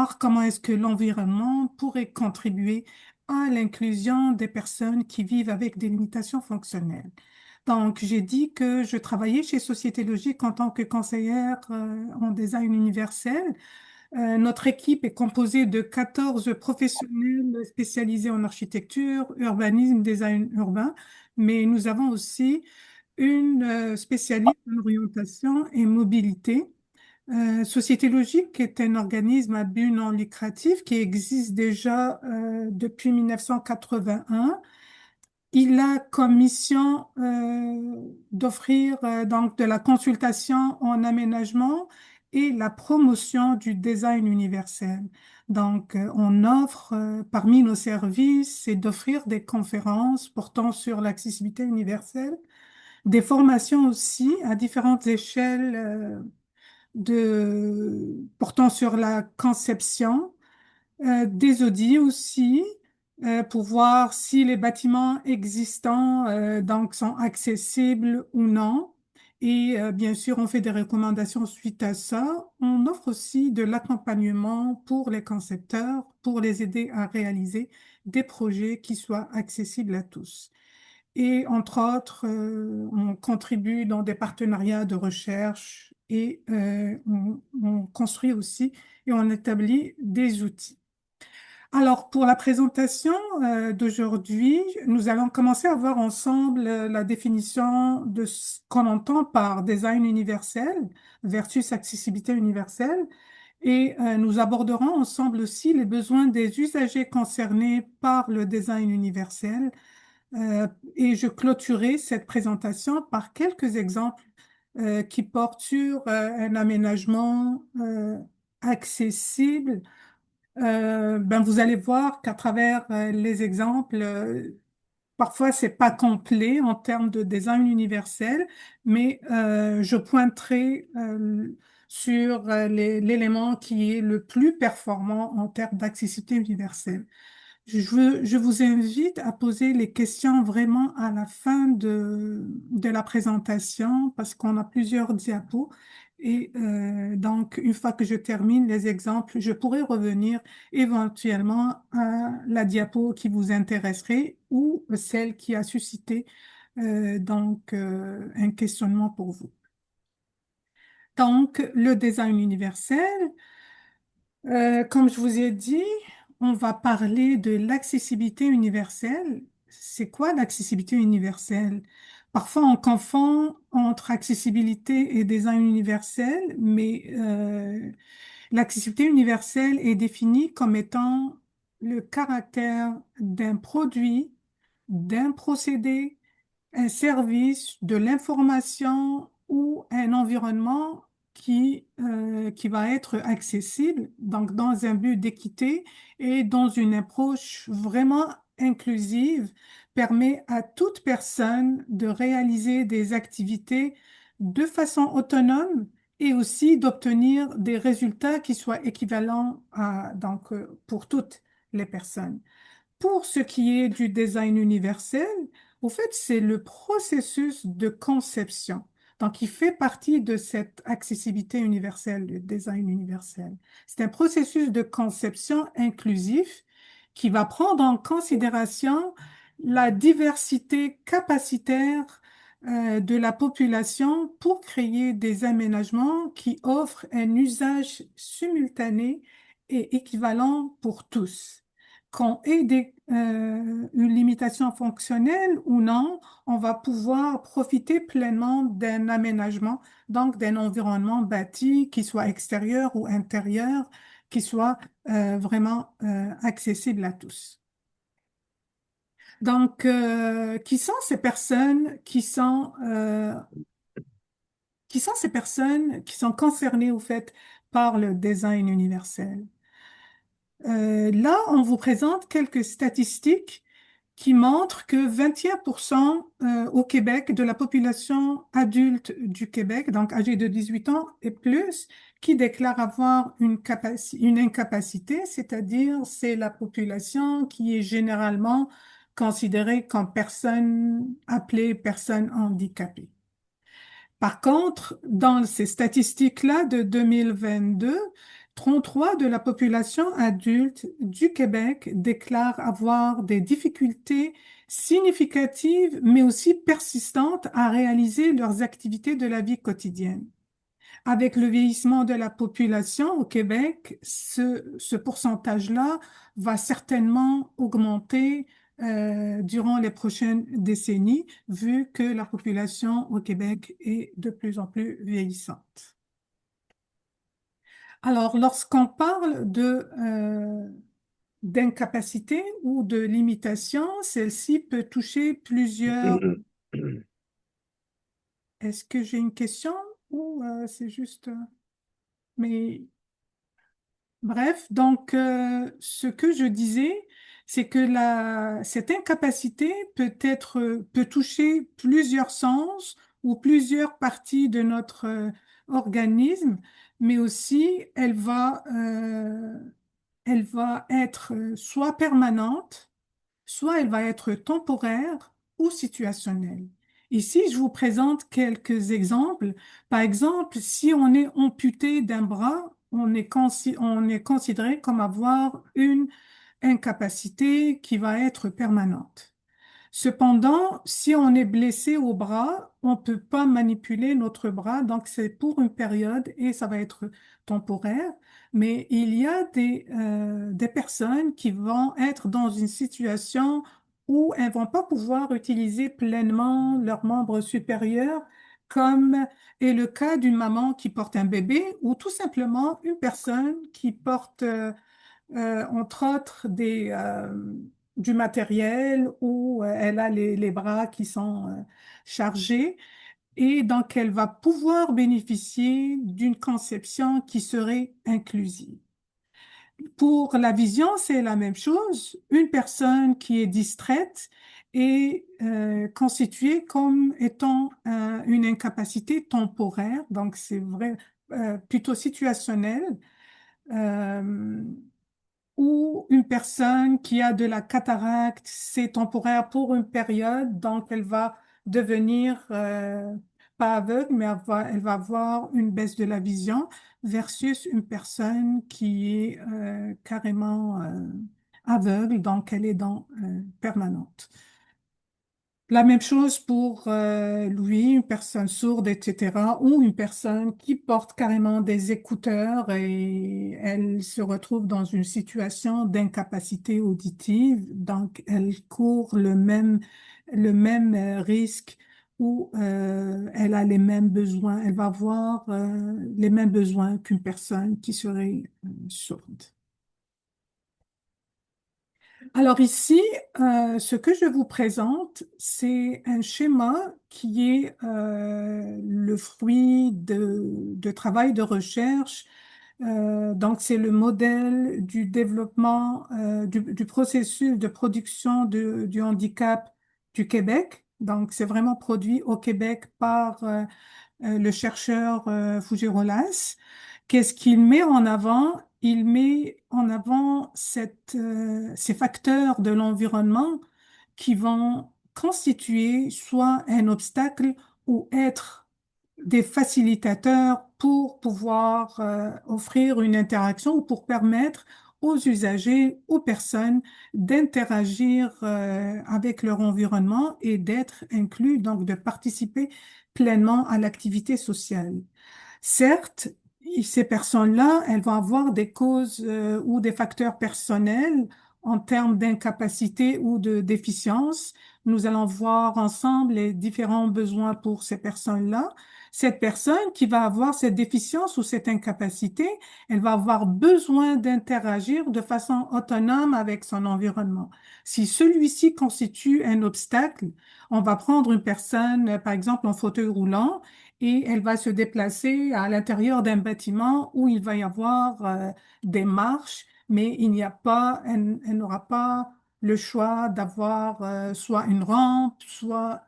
voir comment est-ce que l'environnement pourrait contribuer à l'inclusion des personnes qui vivent avec des limitations fonctionnelles. Donc, j'ai dit que je travaillais chez Société Logique en tant que conseillère en design universel. Notre équipe est composée de 14 professionnels spécialisés en architecture, urbanisme, design urbain, mais nous avons aussi une spécialiste en orientation et mobilité. Société Logique est un organisme à but non lucratif qui existe déjà depuis 1981. Il a comme mission d'offrir donc de la consultation en aménagement et la promotion du design universel. Donc, on offre parmi nos services, c'est d'offrir des conférences portant sur l'accessibilité universelle, des formations aussi à différentes échelles portant sur la conception, des audits aussi pour voir si les bâtiments existants donc sont accessibles ou non. Et bien sûr, on fait des recommandations suite à ça. On offre aussi de l'accompagnement pour les concepteurs pour les aider à réaliser des projets qui soient accessibles à tous. Et entre autres, on contribue dans des partenariats de recherche et on construit aussi et on établit des outils. Alors, pour la présentation d'aujourd'hui, nous allons commencer à voir ensemble la définition de ce qu'on entend par design universel versus accessibilité universelle. Et nous aborderons ensemble aussi les besoins des usagers concernés par le design universel. Et je clôturerai cette présentation par quelques exemples qui portent sur un aménagement accessible. Ben vous allez voir qu'à travers les exemples, parfois c'est pas complet en termes de design universel, mais je pointerai sur l'élément qui est le plus performant en termes d'accessibilité universelle. Je vous invite à poser les questions vraiment à la fin de la présentation parce qu'on a plusieurs diapos. Et donc, une fois que je termine les exemples, je pourrai revenir éventuellement à la diapo qui vous intéresserait ou celle qui a suscité un questionnement pour vous. Donc, le design universel. Comme je vous ai dit, on va parler de l'accessibilité universelle. C'est quoi l'accessibilité universelle? Parfois, on confond entre accessibilité et design universel, mais l'accessibilité universelle est définie comme étant le caractère d'un produit, d'un procédé, un service, de l'information ou un environnement qui va être accessible, donc dans un but d'équité et dans une approche vraiment inclusive, permet à toute personne de réaliser des activités de façon autonome et aussi d'obtenir des résultats qui soient équivalents pour toutes les personnes. Pour ce qui est du design universel, au fait, c'est le processus de conception. Donc, il fait partie de cette accessibilité universelle, le design universel. C'est un processus de conception inclusif qui va prendre en considération la diversité capacitaire de la population pour créer des aménagements qui offrent un usage simultané et équivalent pour tous. Qu'on ait une limitation fonctionnelle ou non, on va pouvoir profiter pleinement d'un aménagement, donc d'un environnement bâti, qui soit extérieur ou intérieur, qui soit vraiment accessible à tous. Donc, qui sont ces personnes qui sont ces personnes qui sont concernées au fait par le design universel? Là, on vous présente quelques statistiques qui montrent que 21% au Québec de la population adulte du Québec, donc âgée de 18 ans et plus, qui déclarent avoir une incapacité, c'est-à-dire c'est la population qui est généralement considérée comme personne appelée personne handicapée. Par contre, dans ces statistiques-là de 2022, 33 de la population adulte du Québec déclarent avoir des difficultés significatives, mais aussi persistantes à réaliser leurs activités de la vie quotidienne. Avec le vieillissement de la population au Québec, ce pourcentage-là va certainement augmenter durant les prochaines décennies, vu que la population au Québec est de plus en plus vieillissante. Alors, lorsqu'on parle d'incapacité ou de limitation, celle-ci peut toucher plusieurs. Est-ce que j'ai une question ou c'est juste. Mais bref, donc ce que je disais, c'est que cette incapacité peut toucher plusieurs sens ou plusieurs parties de notre organisme, mais aussi elle va être soit permanente, soit elle va être temporaire ou situationnelle. Ici, je vous présente quelques exemples. Par exemple, si on est amputé d'un bras, on est considéré comme avoir une incapacité qui va être permanente. Cependant, si on est blessé au bras, on ne peut pas manipuler notre bras, donc c'est pour une période et ça va être temporaire. Mais il y a des personnes qui vont être dans une situation où elles vont pas pouvoir utiliser pleinement leurs membres supérieurs, comme est le cas d'une maman qui porte un bébé ou tout simplement une personne qui porte entre autres du matériel où elle a les bras qui sont chargés et donc elle va pouvoir bénéficier d'une conception qui serait inclusive. Pour la vision, c'est la même chose. Une personne qui est distraite est constituée comme étant une incapacité temporaire, donc c'est vrai, plutôt situationnel. Euh, ou une personne qui a de la cataracte, c'est temporaire pour une période, donc elle va devenir pas aveugle, mais elle va avoir une baisse de la vision versus une personne qui est carrément aveugle, donc elle est dans permanente. La même chose pour lui, une personne sourde, etc., ou une personne qui porte carrément des écouteurs et elle se retrouve dans une situation d'incapacité auditive, donc elle court le même risque où elle a les mêmes besoins, elle va avoir les mêmes besoins qu'une personne qui serait sourde. Alors ici, ce que je vous présente, c'est un schéma qui est le fruit de travail de recherche. Donc c'est le modèle du développement du processus de production du handicap du Québec. Donc c'est vraiment produit au Québec par le chercheur Fougerolas. Qu'est-ce qu'il met en avant? Il met en avant ces facteurs de l'environnement qui vont constituer soit un obstacle ou être des facilitateurs pour pouvoir offrir une interaction ou pour permettre aux usagers, aux personnes d'interagir avec leur environnement et d'être inclus, donc de participer pleinement à l'activité sociale. Certes, ces personnes-là, elles vont avoir des causes ou des facteurs personnels en termes d'incapacité ou de déficience. Nous allons voir ensemble les différents besoins pour ces personnes-là. Cette personne qui va avoir cette déficience ou cette incapacité, elle va avoir besoin d'interagir de façon autonome avec son environnement. Si celui-ci constitue un obstacle, on va prendre une personne, par exemple, en fauteuil roulant, et elle va se déplacer à l'intérieur d'un bâtiment où il va y avoir des marches, mais il n'y a pas, elle n'aura pas le choix d'avoir soit une rampe, soit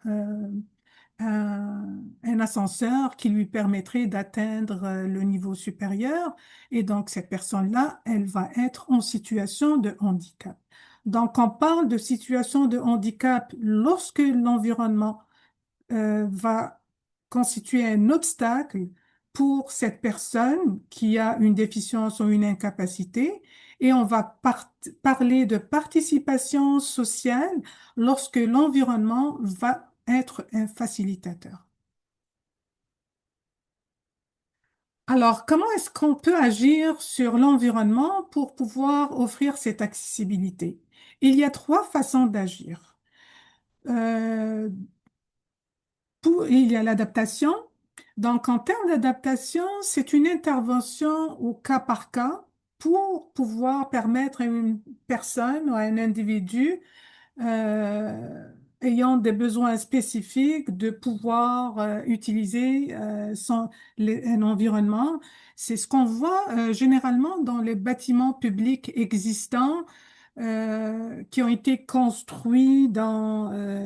un ascenseur qui lui permettrait d'atteindre le niveau supérieur. Et donc, cette personne-là, elle va être en situation de handicap. Donc, on parle de situation de handicap lorsque l'environnement va constituer un obstacle pour cette personne qui a une déficience ou une incapacité et on va parler de participation sociale lorsque l'environnement va être un facilitateur. Alors, comment est-ce qu'on peut agir sur l'environnement pour pouvoir offrir cette accessibilité? Il y a trois façons d'agir. Euh, il y a l'adaptation. Donc, en termes d'adaptation, c'est une intervention au cas par cas pour pouvoir permettre à une personne ou à un individu ayant des besoins spécifiques de pouvoir utiliser un environnement. C'est ce qu'on voit généralement dans les bâtiments publics existants qui ont été construits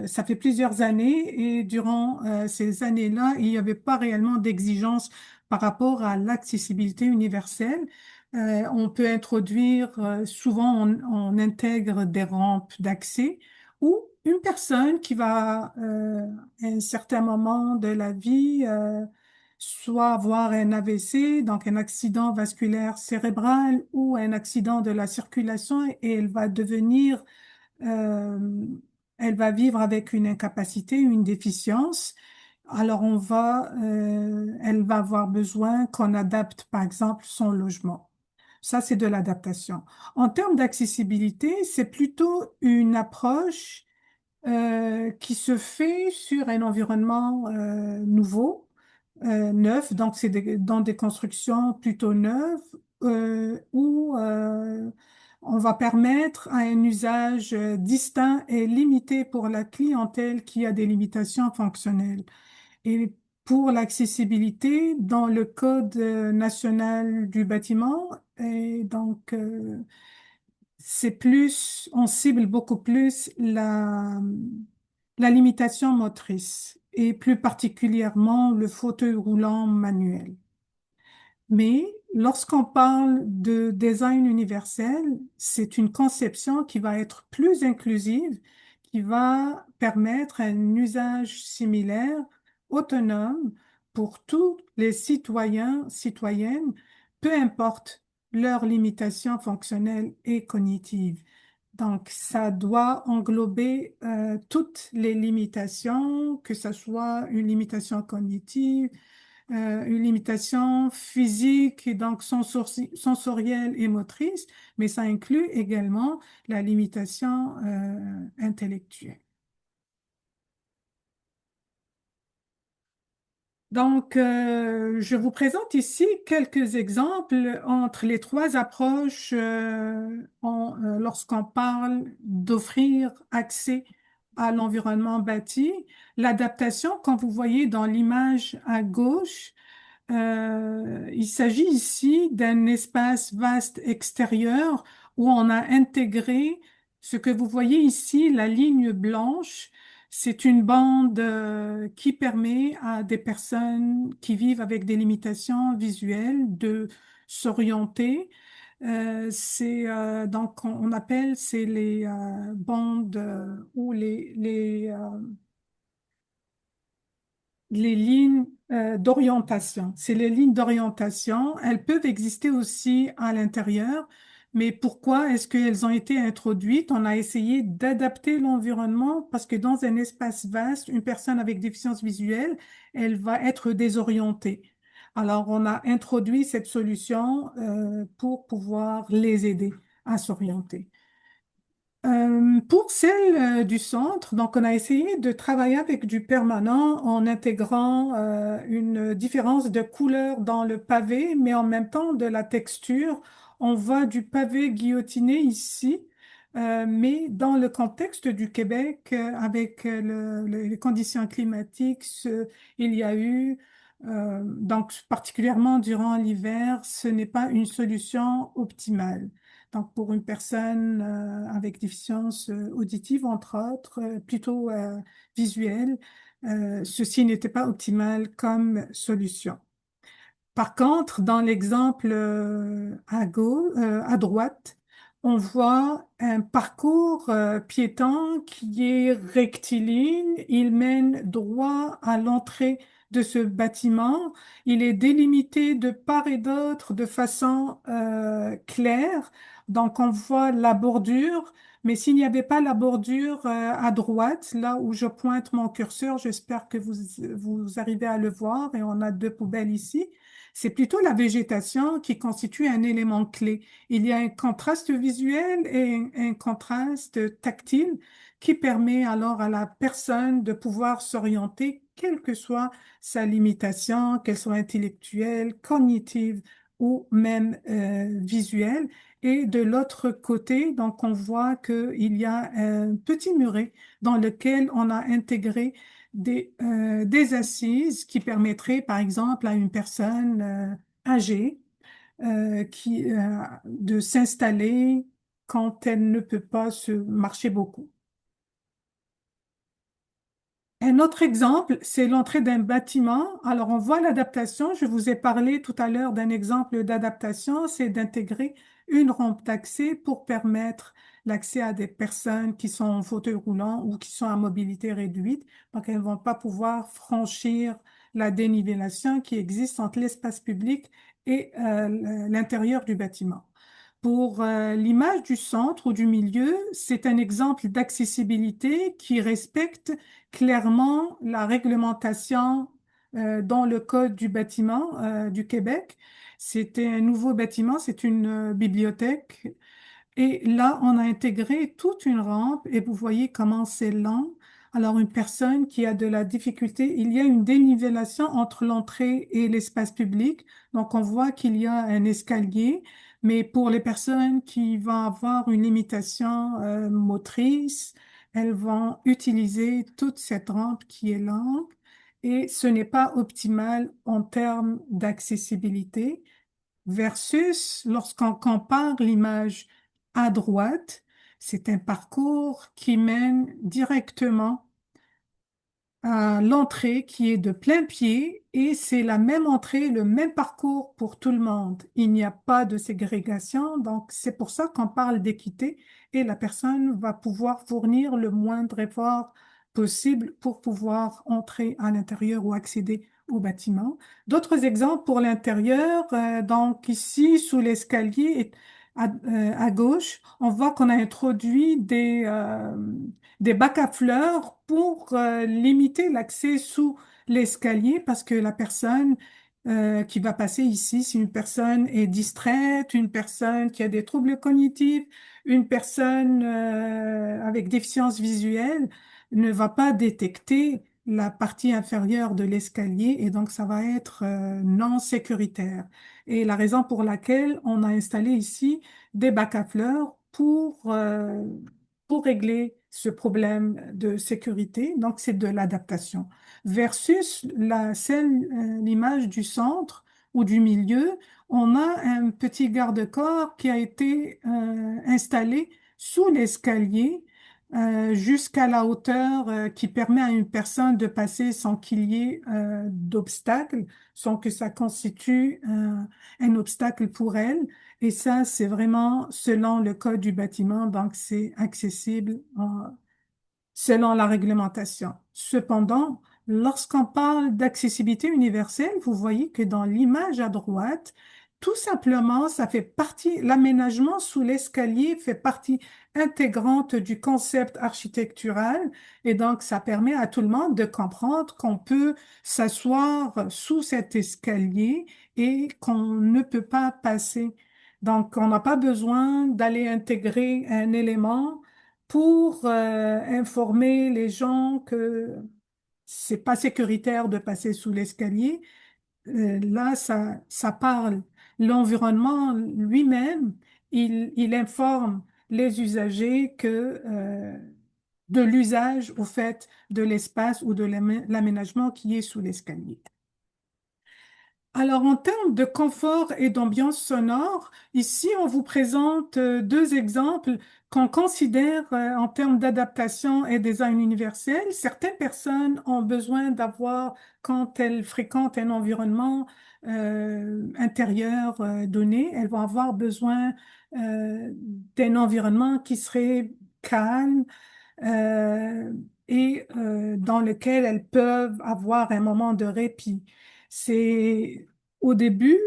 ça fait plusieurs années et durant ces années-là, il n'y avait pas réellement d'exigence par rapport à l'accessibilité universelle. On peut introduire, souvent on intègre des rampes d'accès ou une personne qui va, à un certain moment de la vie, soit avoir un AVC, donc un accident vasculaire cérébral ou un accident de la circulation et euh, elle va vivre avec une incapacité, une déficience. Alors elle va avoir besoin qu'on adapte, par exemple, son logement. Ça, c'est de l'adaptation. En termes d'accessibilité, c'est plutôt une approche qui se fait sur un environnement nouveau, neuf, donc dans des constructions plutôt neuves, où on va permettre à un usage distinct et limité pour la clientèle qui a des limitations fonctionnelles. Et pour l'accessibilité, dans le Code national du bâtiment, et donc on cible beaucoup plus la limitation motrice et plus particulièrement le fauteuil roulant manuel. Mais lorsqu'on parle de design universel, c'est une conception qui va être plus inclusive, qui va permettre un usage similaire, autonome pour tous les citoyens, citoyennes, peu importe leurs limitations fonctionnelles et cognitives. Donc, ça doit englober toutes les limitations, que ce soit une limitation cognitive, une limitation physique et donc sensorielle et motrice, mais ça inclut également la limitation intellectuelle. Donc, je vous présente ici quelques exemples entre les trois approches lorsqu'on parle d'offrir accès à l'environnement bâti. L'adaptation, comme vous voyez dans l'image à gauche, il s'agit ici d'un espace vaste extérieur où on a intégré ce que vous voyez ici, la ligne blanche. C'est une bande qui permet à des personnes qui vivent avec des limitations visuelles de s'orienter. Donc on appelle c'est les bandes ou les lignes d'orientation. C'est les lignes d'orientation. Elles peuvent exister aussi à l'intérieur, mais pourquoi est-ce qu'elles ont été introduites? On a essayé d'adapter l'environnement parce que dans un espace vaste, une personne avec déficience visuelle, elle va être désorientée. Alors, on a introduit cette solution pour pouvoir les aider à s'orienter. Pour celle du centre, donc on a essayé de travailler avec du permanent en intégrant une différence de couleur dans le pavé, mais en même temps de la texture. On voit du pavé guillotiné ici, mais dans le contexte du Québec, avec les conditions climatiques, il y a eu, donc particulièrement durant l'hiver, ce n'est pas une solution optimale. Donc, pour une personne avec déficience auditive, entre autres, plutôt visuelle, ceci n'était pas optimal comme solution. Par contre, dans l'exemple à droite, on voit un parcours piéton qui est rectiligne. Il mène droit à l'entrée de ce bâtiment, il est délimité de part et d'autre de façon claire. Donc on voit la bordure, mais s'il n'y avait pas la bordure à droite, là où je pointe mon curseur, j'espère que vous arrivez à le voir et on a deux poubelles ici. C'est plutôt la végétation qui constitue un élément clé. Il y a un contraste visuel et un contraste tactile qui permet alors à la personne de pouvoir s'orienter, quelle que soit sa limitation, qu'elle soit intellectuelle, cognitive ou même visuelle. Et de l'autre côté, donc on voit qu'il y a un petit muret dans lequel on a intégré des assises qui permettraient, par exemple, à une personne âgée de s'installer quand elle ne peut pas se marcher beaucoup. Un autre exemple, c'est l'entrée d'un bâtiment. Alors, on voit l'adaptation. Je vous ai parlé tout à l'heure d'un exemple d'adaptation, c'est d'intégrer une rampe d'accès pour permettre l'accès à des personnes qui sont en fauteuil roulant ou qui sont à mobilité réduite. Donc, elles ne vont pas pouvoir franchir la dénivellation qui existe entre l'espace public et l'intérieur du bâtiment. Pour l'image du centre ou du milieu, c'est un exemple d'accessibilité qui respecte clairement la réglementation dans le Code du bâtiment du Québec. C'était un nouveau bâtiment, c'est une bibliothèque et là, on a intégré toute une rampe et vous voyez comment c'est lent. Alors, une personne qui a de la difficulté, il y a une dénivellation entre l'entrée et l'espace public. Donc, on voit qu'il y a un escalier, mais pour les personnes qui vont avoir une limitation motrice, elles vont utiliser toute cette rampe qui est lente et ce n'est pas optimal en termes d'accessibilité versus lorsqu'on compare l'image à droite, c'est un parcours qui mène directement à l'entrée qui est de plein pied et c'est la même entrée, le même parcours pour tout le monde. Il n'y a pas de ségrégation, donc c'est pour ça qu'on parle d'équité et la personne va pouvoir fournir le moindre effort possible pour pouvoir entrer à l'intérieur ou accéder au bâtiment. D'autres exemples pour l'intérieur, donc ici sous l'escalier à gauche, on voit qu'on a introduit des bacs à fleurs pour limiter l'accès sous l'escalier parce que la personne qui va passer ici, si une personne est distraite, une personne qui a des troubles cognitifs, une personne avec déficience visuelle, ne va pas détecter la partie inférieure de l'escalier et donc ça va être non sécuritaire. Et la raison pour laquelle on a installé ici des bacs à fleurs pour régler ce problème de sécurité. Donc, c'est de l'adaptation. Versus l'image du centre ou du milieu, on a un petit garde-corps qui a été installé sous l'escalier jusqu'à la hauteur qui permet à une personne de passer sans qu'il y ait d'obstacle, sans que ça constitue un obstacle pour elle. Et ça, c'est vraiment selon le code du bâtiment, donc c'est accessible selon la réglementation. Cependant, lorsqu'on parle d'accessibilité universelle, vous voyez que dans l'image à droite, tout simplement, ça fait partie, l'aménagement sous l'escalier fait partie intégrante du concept architectural et donc ça permet à tout le monde de comprendre qu'on peut s'asseoir sous cet escalier et qu'on ne peut pas passer. Donc, on n'a pas besoin d'aller intégrer un élément pour informer les gens que c'est pas sécuritaire de passer sous l'escalier. Là, ça parle. L'environnement lui-même, il informe les usagers de l'usage au fait de l'espace ou de l'aménagement qui est sous l'escalier. Alors, en termes de confort et d'ambiance sonore, ici, on vous présente deux exemples qu'on considère en termes d'adaptation et design universel. Certaines personnes ont besoin d'avoir, quand elles fréquentent un environnement intérieur donné, elles vont avoir besoin d'un environnement qui serait calme, et dans lequel elles peuvent avoir un moment de répit. C'est au début,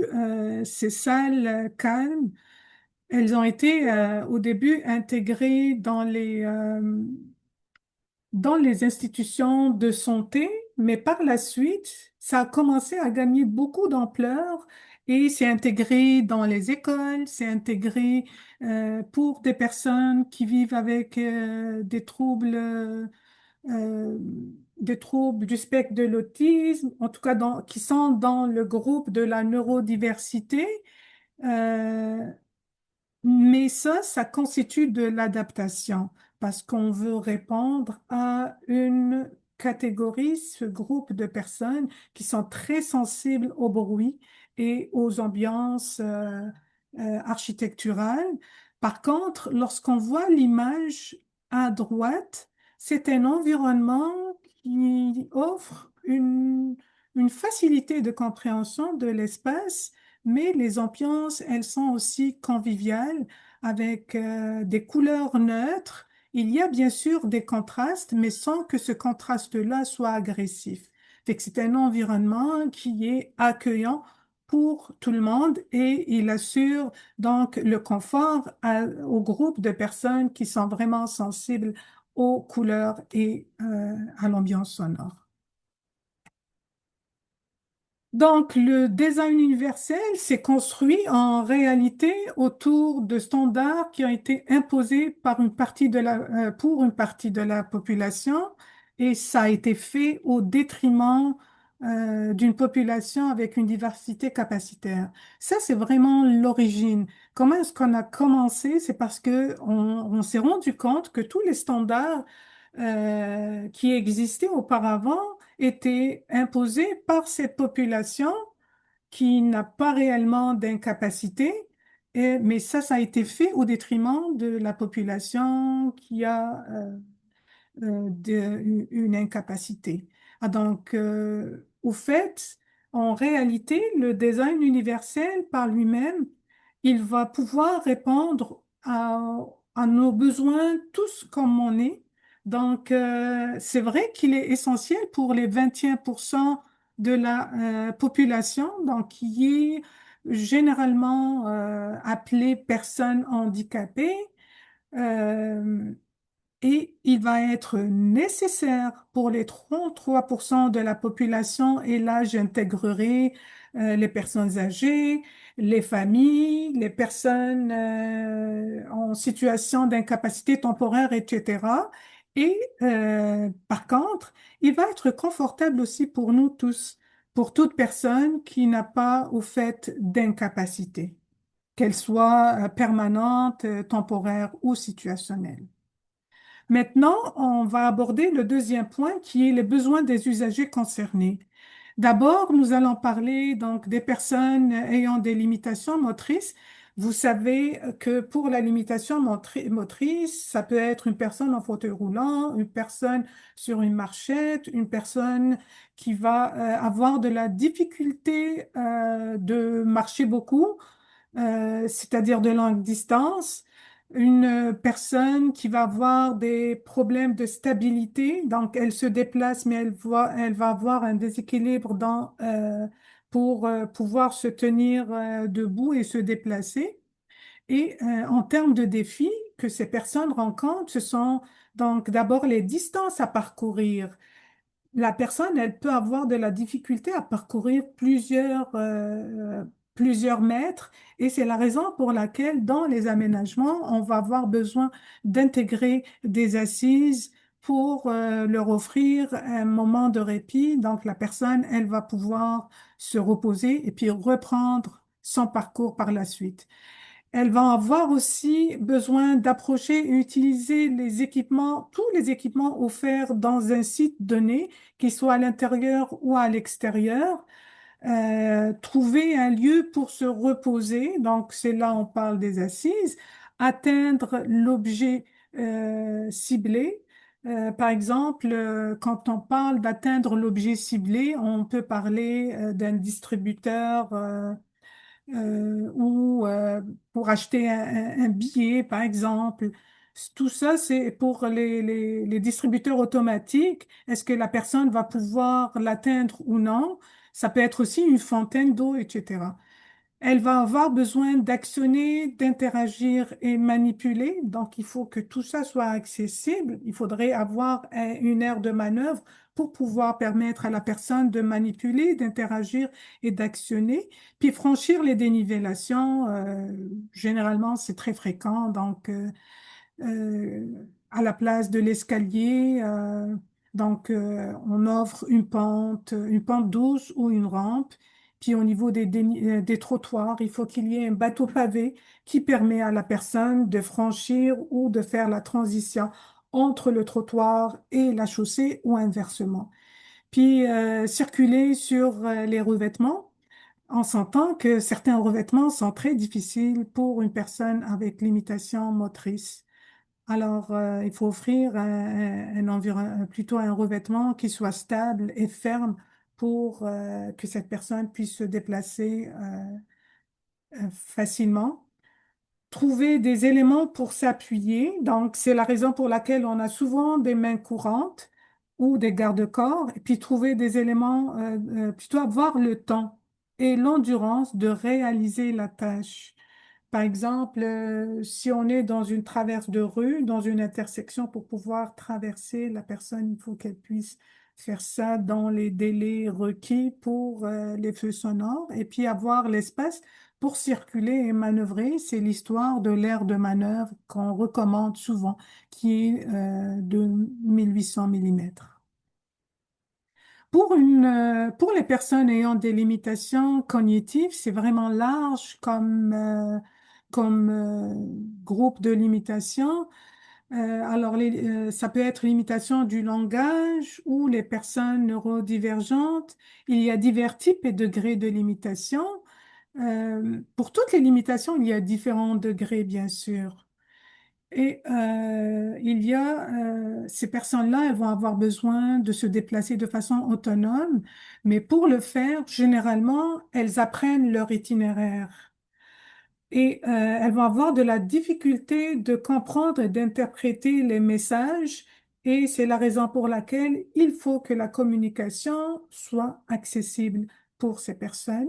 ces salles calmes, elles ont été au début intégrées dans les institutions de santé, mais par la suite, ça a commencé à gagner beaucoup d'ampleur et c'est intégré dans les écoles, c'est intégré pour des personnes qui vivent avec euh, des troubles du spectre de l'autisme, en tout cas qui sont dans le groupe de la neurodiversité. Euh, mais ça constitue de l'adaptation parce qu'on veut répondre à une catégorie, ce groupe de personnes qui sont très sensibles au bruit et aux ambiances architecturales. Par contre, lorsqu'on voit l'image à droite, c'est un environnement qui offre une facilité de compréhension de l'espace, mais les ambiances, elles sont aussi conviviales avec des couleurs neutres. Il y a bien sûr des contrastes, mais sans que ce contraste-là soit agressif. Fait que c'est un environnement qui est accueillant pour tout le monde et il assure donc le confort au groupe de personnes qui sont vraiment sensibles aux couleurs et à l'ambiance sonore. Donc, le design universel s'est construit en réalité autour de standards qui ont été imposés par une partie pour une partie de la population et ça a été fait au détriment d'une population avec une diversité capacitaire. Ça, c'est vraiment l'origine. Comment est-ce qu'on a commencé? C'est parce que on s'est rendu compte que tous les standards qui existaient auparavant étaient imposés par cette population qui n'a pas réellement d'incapacité, mais ça a été fait au détriment de la population qui a une incapacité. Ah, donc, au fait, en réalité, le design universel par lui-même, il va pouvoir répondre à nos besoins tous comme on est. Donc, c'est vrai qu'il est essentiel pour les 21% de la population, donc qui est généralement appelée personnes handicapées. Euh, et il va être nécessaire pour les 33% de la population, et là j'intégrerai les personnes âgées, les familles, les personnes en situation d'incapacité temporaire, etc. Et par contre, il va être confortable aussi pour nous tous, pour toute personne qui n'a pas au fait d'incapacité, qu'elle soit permanente, temporaire ou situationnelle. Maintenant, on va aborder le deuxième point qui est les besoins des usagers concernés. D'abord, nous allons parler donc des personnes ayant des limitations motrices. Vous savez que pour la limitation motrice, ça peut être une personne en fauteuil roulant, une personne sur une marchette, une personne qui va avoir de la difficulté de marcher beaucoup, c'est-à-dire de longue distance, une personne qui va avoir des problèmes de stabilité, donc elle se déplace, mais elle va avoir un déséquilibre pour pouvoir se tenir debout et se déplacer. Et en termes de défis que ces personnes rencontrent, ce sont donc d'abord les distances à parcourir. La personne, elle peut avoir de la difficulté à parcourir plusieurs mètres et c'est la raison pour laquelle dans les aménagements, on va avoir besoin d'intégrer des assises pour leur offrir un moment de répit. Donc la personne, elle va pouvoir se reposer et puis reprendre son parcours par la suite. Elles vont avoir aussi besoin d'approcher et utiliser tous les équipements offerts dans un site donné, qu'il soit à l'intérieur ou à l'extérieur. Trouver un lieu pour se reposer, donc c'est là on parle des assises, atteindre l'objet ciblé. Par exemple, quand on parle d'atteindre l'objet ciblé, on peut parler d'un distributeur ou pour acheter un billet, par exemple. Tout ça, c'est pour les distributeurs automatiques. Est-ce que la personne va pouvoir l'atteindre ou non? Ça peut être aussi une fontaine d'eau, etc. Elle va avoir besoin d'actionner, d'interagir et manipuler. Donc, il faut que tout ça soit accessible. Il faudrait avoir une aire de manœuvre pour pouvoir permettre à la personne de manipuler, d'interagir et d'actionner. Puis franchir les dénivellations, généralement, c'est très fréquent. Donc, à la place de l'escalier. On offre une pente douce ou une rampe. Puis au niveau des trottoirs, il faut qu'il y ait un bateau pavé qui permet à la personne de franchir ou de faire la transition entre le trottoir et la chaussée ou inversement. Puis circuler sur les revêtements. On s'entend que certains revêtements sont très difficiles pour une personne avec limitation motrice. Alors, il faut offrir plutôt un revêtement qui soit stable et ferme pour que cette personne puisse se déplacer facilement. Trouver des éléments pour s'appuyer. Donc, c'est la raison pour laquelle on a souvent des mains courantes ou des garde-corps. Et puis, trouver des éléments, plutôt avoir le temps et l'endurance de réaliser la tâche. Par exemple, si on est dans une traverse de rue, dans une intersection, pour pouvoir traverser, la personne, il faut qu'elle puisse faire ça dans les délais requis pour les feux sonores et puis avoir l'espace pour circuler et manœuvrer. C'est l'histoire de l'aire de manœuvre qu'on recommande souvent, qui est de 1800 millimètres. Pour les personnes ayant des limitations cognitives, c'est vraiment large comme groupe de limitations. Ça peut être limitation du langage ou les personnes neurodivergentes. Il y a divers types et degrés de limitation. Pour toutes les limitations, il y a différents degrés, bien sûr. Et ces personnes-là, elles vont avoir besoin de se déplacer de façon autonome, mais pour le faire, généralement, elles apprennent leur itinéraire. Et elles vont avoir de la difficulté de comprendre et d'interpréter les messages. Et c'est la raison pour laquelle il faut que la communication soit accessible pour ces personnes.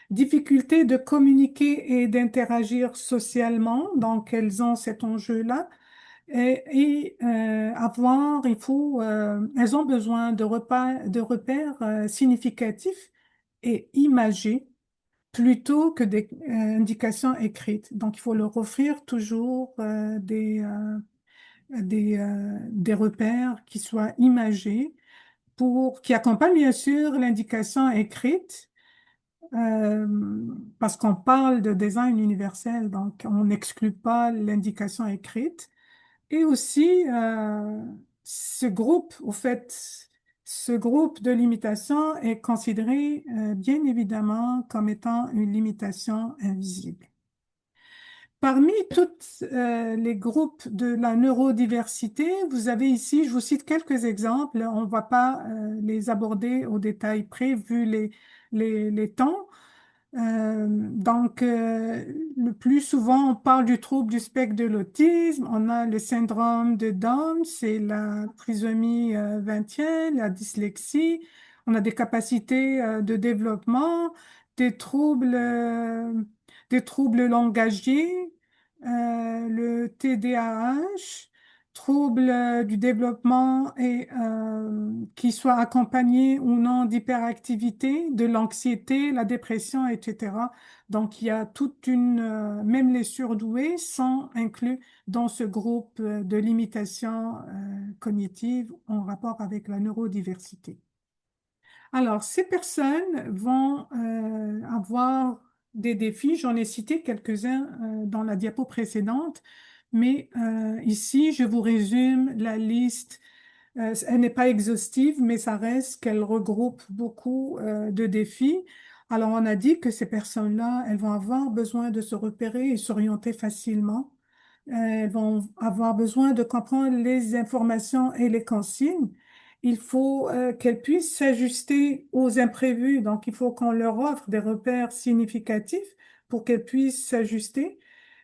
Difficulté de communiquer et d'interagir socialement, donc elles ont cet enjeu-là. Elles ont besoin de repères significatifs et imagés plutôt que des indications écrites. Donc, il faut leur offrir toujours des repères qui soient imagés qui accompagnent bien sûr l'indication écrite, euh, parce qu'on parle de design universel, donc on n'exclut pas l'indication écrite. Et aussi, ce groupe de limitations est considéré, bien évidemment, comme étant une limitation invisible. Parmi tous les groupes de la neurodiversité, vous avez ici, je vous cite quelques exemples, on ne va pas les aborder au détail près vu les temps. Le plus souvent, on parle du trouble du spectre de l'autisme. On a le syndrome de Down, c'est la trisomie 20, la dyslexie. On a des capacités de développement, des troubles, euh, des troubles langagiers, le TDAH, troubles du développement et qui soient accompagnés ou non d'hyperactivité, de l'anxiété, la dépression, etc. Donc, il y a même les surdoués sont inclus dans ce groupe de limitations cognitives en rapport avec la neurodiversité. Alors, ces personnes vont avoir des défis. J'en ai cité quelques-uns dans la diapo précédente, mais ici, je vous résume la liste. Elle n'est pas exhaustive, mais ça reste qu'elle regroupe beaucoup de défis. Alors, on a dit que ces personnes-là, elles vont avoir besoin de se repérer et s'orienter facilement. Elles vont avoir besoin de comprendre les informations et les consignes. Il faut qu'elles puissent s'ajuster aux imprévus. Donc, il faut qu'on leur offre des repères significatifs pour qu'elles puissent s'ajuster.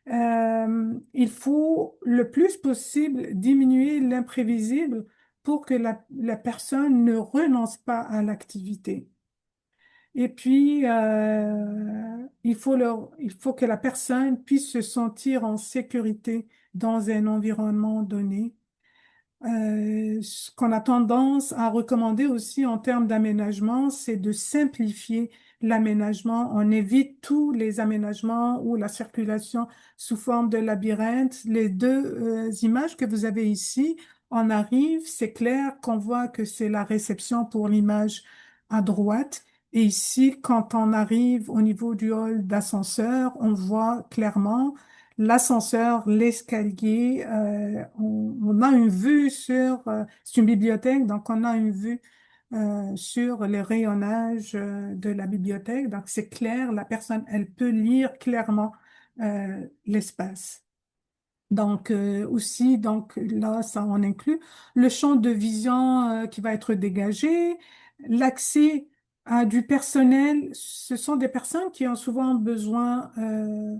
Il faut le plus possible diminuer l'imprévisible pour que la personne ne renonce pas à l'activité. Et puis, il faut que la personne puisse se sentir en sécurité dans un environnement donné. Ce qu'on a tendance à recommander aussi en termes d'aménagement, c'est de simplifier l'aménagement. On évite tous les aménagements ou la circulation sous forme de labyrinthe. Les deux images que vous avez ici, on arrive, c'est clair qu'on voit que c'est la réception pour l'image à droite. Et ici, quand on arrive au niveau du hall d'ascenseur, on voit clairement l'ascenseur, l'escalier. On a une vue sur, c'est une bibliothèque, donc on a une vue sur les rayonnages de la bibliothèque. Donc c'est clair, la personne, elle peut lire clairement l'espace. Donc aussi, donc là, ça on inclut le champ de vision qui va être dégagé, l'accès à du personnel. Ce sont des personnes qui ont souvent besoin euh,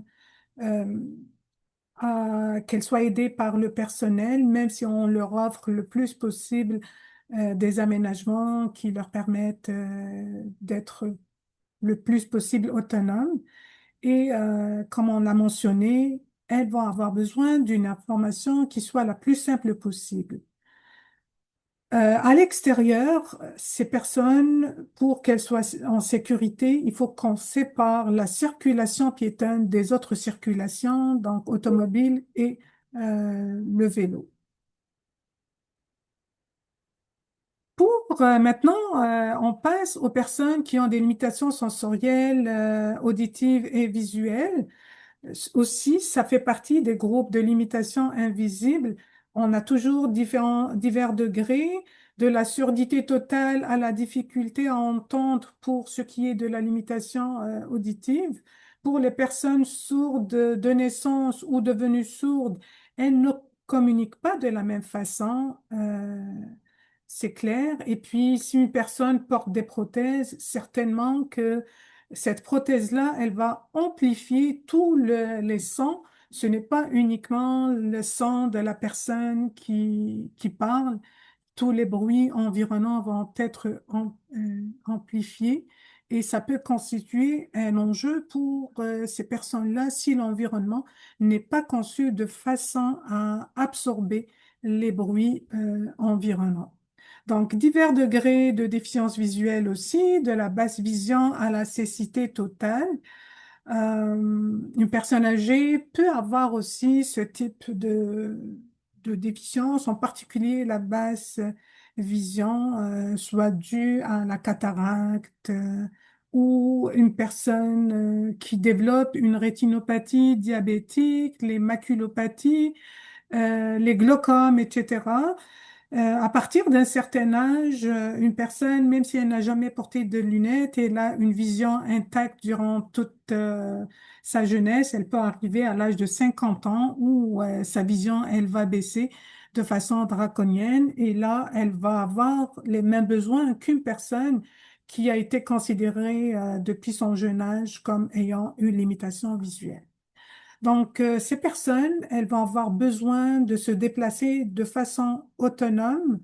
qu'elles soient aidées par le personnel, même si on leur offre le plus possible des aménagements qui leur permettent d'être le plus possible autonomes. Et comme on l'a mentionné, elles vont avoir besoin d'une information qui soit la plus simple possible. À l'extérieur, ces personnes, pour qu'elles soient en sécurité, il faut qu'on sépare la circulation piétonne des autres circulations, donc automobile et le vélo. Pour maintenant, on passe aux personnes qui ont des limitations sensorielles, auditives et visuelles. Aussi, ça fait partie des groupes de limitation invisible. On a toujours divers degrés, de la surdité totale à la difficulté à entendre pour ce qui est de la limitation auditive. Pour les personnes sourdes de naissance ou devenues sourdes, elles ne communiquent pas de la même façon. C'est clair. Et puis, si une personne porte des prothèses, certainement que cette prothèse-là, elle va amplifier tous les sons. Ce n'est pas uniquement le son de la personne qui parle. Tous les bruits environnants vont être amplifiés et ça peut constituer un enjeu pour ces personnes-là si l'environnement n'est pas conçu de façon à absorber les bruits environnants. Donc, divers degrés de déficience visuelle aussi, de la basse vision à la cécité totale. Une personne âgée peut avoir aussi ce type de déficience, en particulier la basse vision, soit due à la cataracte ou une personne qui développe une rétinopathie diabétique, les maculopathies, les glaucomes, etc. À partir d'un certain âge, une personne, même si elle n'a jamais porté de lunettes, elle a une vision intacte durant toute sa jeunesse. Elle peut arriver à l'âge de 50 ans où sa vision, elle va baisser de façon draconienne et là, elle va avoir les mêmes besoins qu'une personne qui a été considérée depuis son jeune âge comme ayant une limitation visuelle. Donc, ces personnes, elles vont avoir besoin de se déplacer de façon autonome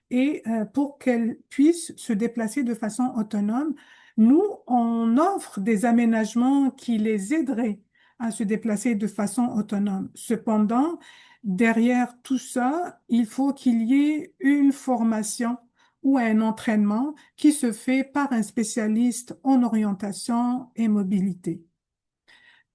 et pour qu'elles puissent se déplacer de façon autonome, nous, on offre des aménagements qui les aideraient à se déplacer de façon autonome. Cependant, derrière tout ça, il faut qu'il y ait une formation ou un entraînement qui se fait par un spécialiste en orientation et mobilité.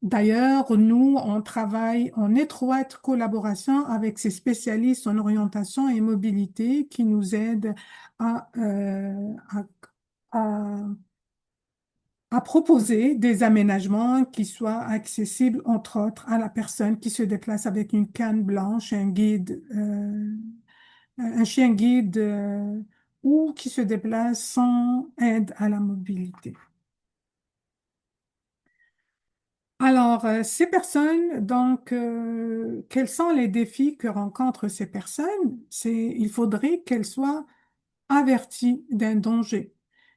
D'ailleurs, nous, on travaille en étroite collaboration avec ces spécialistes en orientation et mobilité qui nous aident à, à- à proposer des aménagements qui soient accessibles, entre autres, à la personne qui se déplace avec une canne blanche, un guide, un chien guide, ou qui se déplace sans aide à la mobilité. Alors, ces personnes, donc, quels sont les défis que rencontrent ces personnes? Il faudrait qu'elles soient averties d'un danger.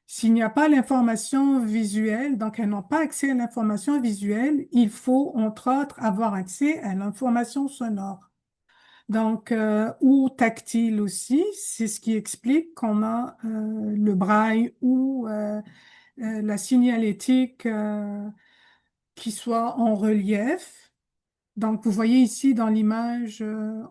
S'il n'y a pas l'information visuelle, donc elles n'ont pas accès à l'information visuelle, il faut, entre autres, avoir accès à l'information sonore. Donc, ou tactile aussi, c'est ce qui explique qu'on a le braille ou la signalétique qui soit en relief. Donc, vous voyez ici dans l'image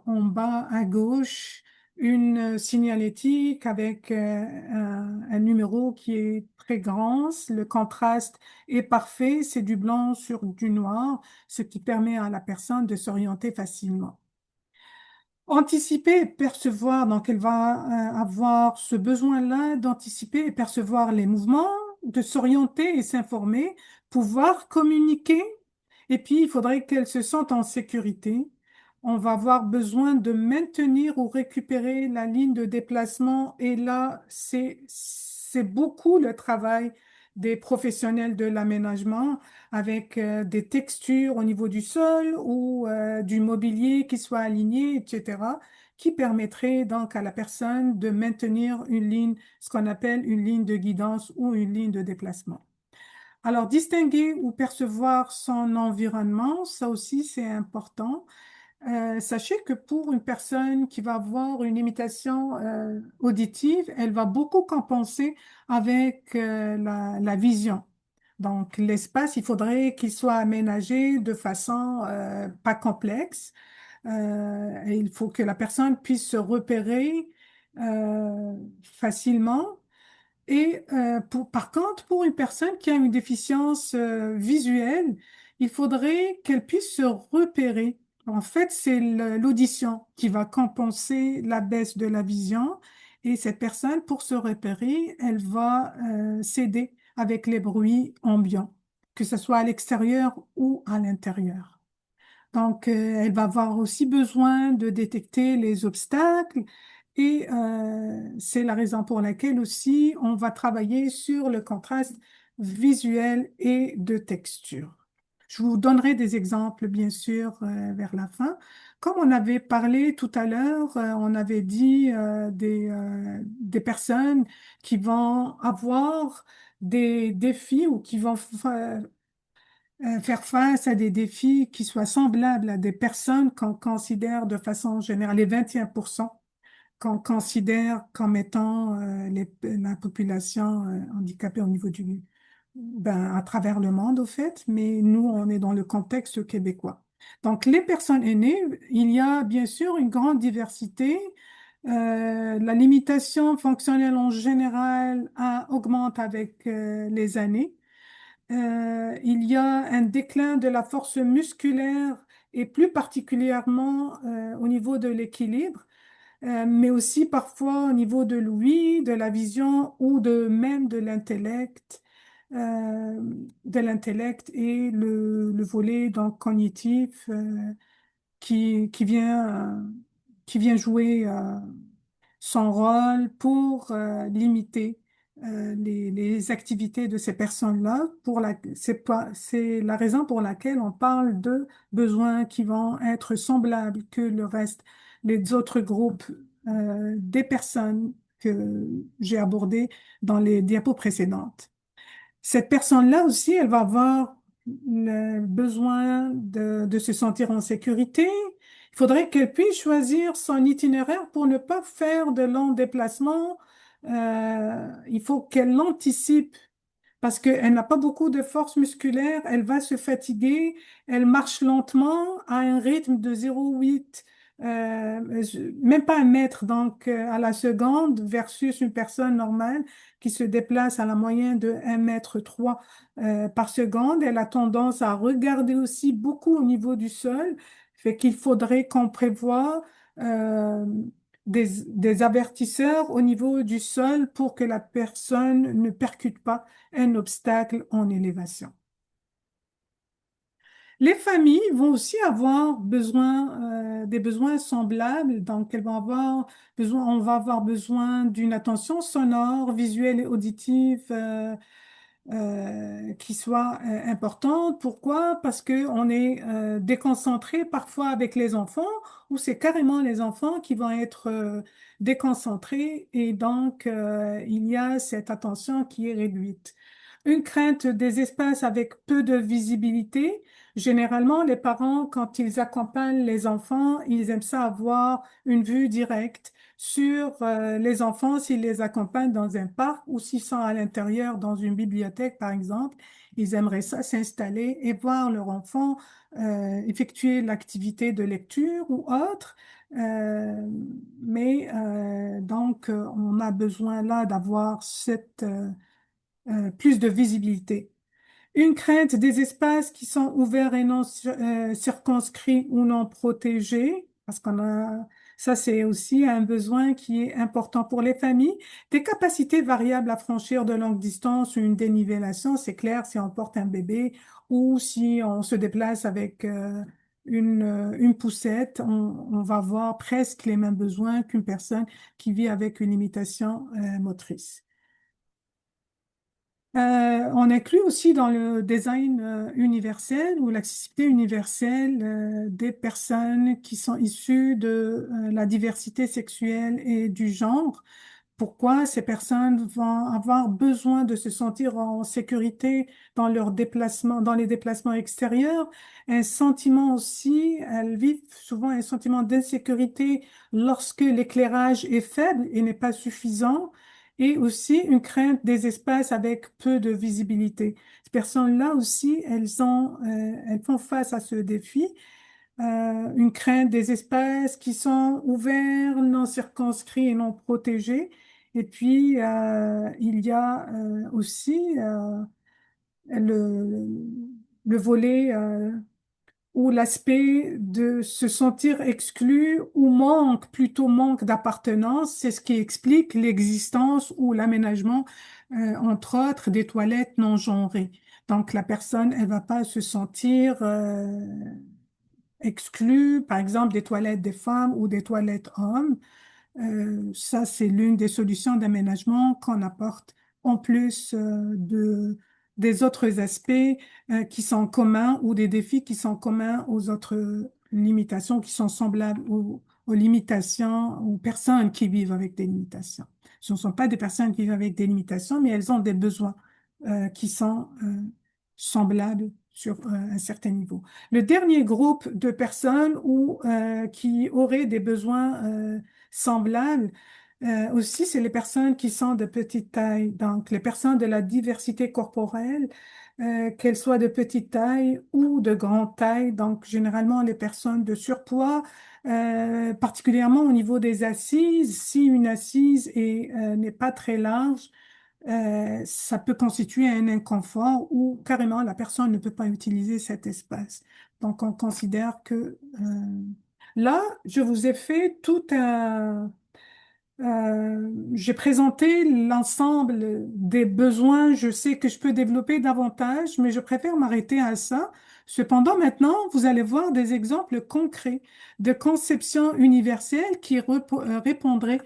en bas à gauche une signalétique avec un numéro qui est très grand. Le contraste est parfait, c'est du blanc sur du noir, ce qui permet à la personne de s'orienter facilement. Anticiper et percevoir, donc elle va avoir ce besoin-là d'anticiper et percevoir les mouvements, de s'orienter et s'informer, pouvoir communiquer, et puis il faudrait qu'elle se sente en sécurité. On va avoir besoin de maintenir ou récupérer la ligne de déplacement, et là, c'est beaucoup le travail des professionnels de l'aménagement avec des textures au niveau du sol ou du mobilier qui soit aligné, etc., qui permettrait donc à la personne de maintenir une ligne, ce qu'on appelle une ligne de guidance ou une ligne de déplacement. Alors, distinguer ou percevoir son environnement, ça aussi c'est important. Sachez que pour une personne qui va avoir une limitation auditive, elle va beaucoup compenser avec la vision. Donc, l'espace, il faudrait qu'il soit aménagé de façon pas complexe. Et il faut que la personne puisse se repérer facilement et par contre, pour une personne qui a une déficience visuelle, il faudrait qu'elle puisse se repérer. En fait, c'est l'audition qui va compenser la baisse de la vision. Et cette personne, pour se repérer, elle va s'aider avec les bruits ambiants, que ce soit à l'extérieur ou à l'intérieur. Donc, elle va avoir aussi besoin de détecter les obstacles et c'est la raison pour laquelle aussi on va travailler sur le contraste visuel et de texture. Je vous donnerai des exemples, bien sûr, vers la fin. Comme on avait parlé tout à l'heure, on avait dit des personnes qui vont avoir des défis ou qui vont faire face à des défis qui soient semblables à des personnes qu'on considère de façon générale, les 21% qu'on considère comme étant la population handicapée au niveau à travers le monde, au fait, mais nous, on est dans le contexte québécois. Donc, les personnes aînées, il y a bien sûr une grande diversité. La limitation fonctionnelle en général augmente avec les années. Il y a un déclin de la force musculaire et plus particulièrement au niveau de l'équilibre, mais aussi parfois au niveau de l'ouïe, de la vision ou de même euh, de l'intellect et le volet donc cognitif qui qui vient jouer son rôle pour limiter les activités de ces personnes-là. C'est la raison pour laquelle on parle de besoins qui vont être semblables que le reste, les autres groupes des personnes que j'ai abordées dans les diapos précédentes. Cette personne-là aussi, elle va avoir le besoin de se sentir en sécurité. Il faudrait qu'elle puisse choisir son itinéraire pour ne pas faire de longs déplacements. Il faut qu'elle l'anticipe parce qu'elle n'a pas beaucoup de force musculaire, elle va se fatiguer, elle marche lentement à un rythme de 0,8, même pas un mètre donc à la seconde versus une personne normale qui se déplace à la moyenne de 1,3 m par seconde. Elle a tendance à regarder aussi beaucoup au niveau du sol, fait qu'il faudrait qu'on prévoie euh, des avertisseurs au niveau du sol pour que la personne ne percute pas un obstacle en élévation. Les familles vont aussi avoir besoin, des besoins semblables, donc elles vont avoir on va avoir besoin d'une attention sonore, visuelle et auditive qui soit importante. Pourquoi? Parce que on est déconcentré parfois avec les enfants, ou c'est carrément les enfants qui vont être déconcentrés, et donc il y a cette attention qui est réduite. Une crainte des espaces avec peu de visibilité. Généralement, les parents, quand ils accompagnent les enfants, ils aiment ça avoir une vue directe sur les enfants s'ils les accompagnent dans un parc ou s'ils sont à l'intérieur dans une bibliothèque, par exemple. Ils aimeraient ça s'installer et voir leur enfant effectuer l'activité de lecture ou autre. Euh, mais on a besoin là d'avoir plus de visibilité. Une crainte des espaces qui sont ouverts et non circonscrits ou non protégés, parce qu'on a, ça c'est aussi un besoin qui est important pour les familles. Des capacités variables à franchir de longues distances ou une dénivellation, c'est clair si on porte un bébé ou si on se déplace avec une poussette, on va avoir presque les mêmes besoins qu'une personne qui vit avec une limitation motrice. On inclut aussi dans le design universel ou l'accessibilité universelle des personnes qui sont issues de la diversité sexuelle et du genre. Pourquoi ces personnes vont avoir besoin de se sentir en sécurité dans leurs déplacements, dans les déplacements extérieurs. Un sentiment aussi, elles vivent souvent un sentiment d'insécurité lorsque l'éclairage est faible et n'est pas suffisant, et aussi une crainte des espaces avec peu de visibilité. Ces personnes-là aussi, elles font face à ce défi, une crainte des espaces qui sont ouverts, non circonscrits et non protégés. Et puis, il y a aussi le, le volet ou l'aspect de se sentir exclu ou manque, plutôt manque d'appartenance. C'est ce qui explique l'existence ou l'aménagement, entre autres, des toilettes non genrées. Donc, la personne, elle va pas se sentir exclue, par exemple, des toilettes des femmes ou des toilettes hommes. Ça, c'est l'une des solutions d'aménagement qu'on apporte en plus des autres aspects qui sont communs, ou des défis qui sont communs aux autres limitations qui sont semblables aux limitations, aux personnes qui vivent avec des limitations. Ce ne sont pas des personnes qui vivent avec des limitations, mais elles ont des besoins qui sont semblables sur un certain niveau. Le dernier groupe de personnes qui auraient des besoins semblables, aussi, c'est les personnes qui sont de petite taille. Donc, les personnes de la diversité corporelle, qu'elles soient de petite taille ou de grande taille. Donc, généralement, les personnes de surpoids, particulièrement au niveau des assises. Si une assise n'est pas très large, ça peut constituer un inconfort ou carrément la personne ne peut pas utiliser cet espace. Donc, on considère que là, je vous ai fait tout un j'ai présenté l'ensemble des besoins. Je sais que je peux développer davantage, mais je préfère m'arrêter à ça. Cependant, maintenant, vous allez voir des exemples concrets de conception universelle qui répondraient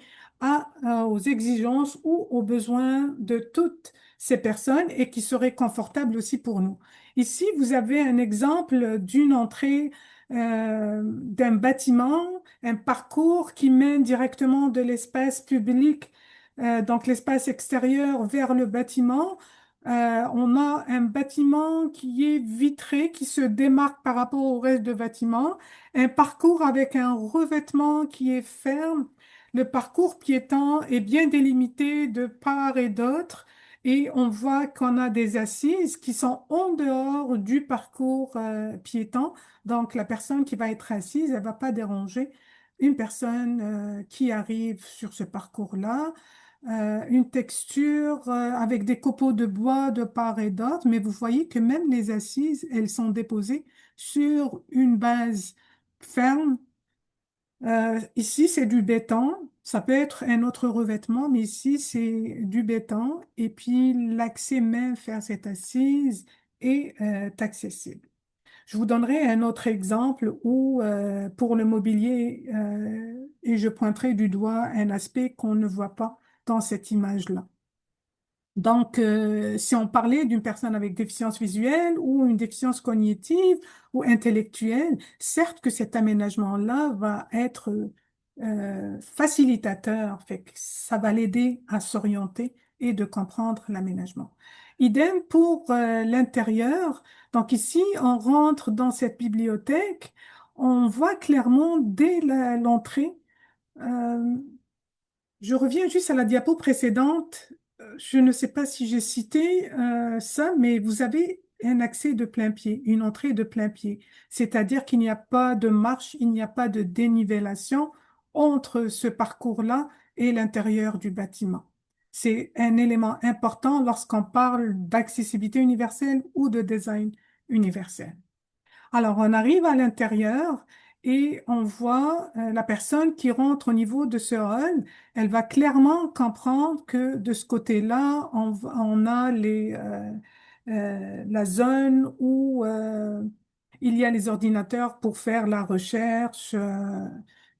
aux exigences ou aux besoins de toutes ces personnes et qui seraient confortables aussi pour nous. Ici, vous avez un exemple d'une entrée d'un bâtiment, un parcours qui mène directement de l'espace public, donc l'espace extérieur, vers le bâtiment. On a un bâtiment qui est vitré, qui se démarque par rapport au reste du bâtiment, un parcours avec un revêtement qui est ferme. Le parcours piéton est bien délimité de part et d'autre, et on voit qu'on a des assises qui sont en dehors du parcours piéton. Donc, la personne qui va être assise, elle va pas déranger une personne qui arrive sur ce parcours-là. Une texture avec des copeaux de bois de part et d'autre, mais vous voyez que même les assises, elles sont déposées sur une base ferme. Ici, c'est du béton. Ça peut être un autre revêtement, mais ici, c'est du béton. Et puis, l'accès même vers cette assise est accessible. Je vous donnerai un autre exemple où, pour le mobilier, et je pointerai du doigt un aspect qu'on ne voit pas dans cette image-là. Donc, si on parlait d'une personne avec déficience visuelle ou une déficience cognitive ou intellectuelle, certes que cet aménagement-là va être facilitateur, fait que ça va l'aider à s'orienter et de comprendre l'aménagement. Idem pour l'intérieur. Donc ici, on rentre dans cette bibliothèque, on voit clairement dès l'entrée. euh, je reviens juste à la diapo précédente. Je ne sais pas si j'ai cité ça, mais vous avez un accès de plein pied, une entrée de plein pied. C'est-à-dire qu'il n'y a pas de marche, il n'y a pas de dénivellation entre ce parcours-là et l'intérieur du bâtiment. C'est un élément important lorsqu'on parle d'accessibilité universelle ou de design universel. Alors, on arrive à l'intérieur et on voit la personne qui rentre au niveau de ce hall. Elle va clairement comprendre que de ce côté-là, on a la zone où il y a les ordinateurs pour faire la recherche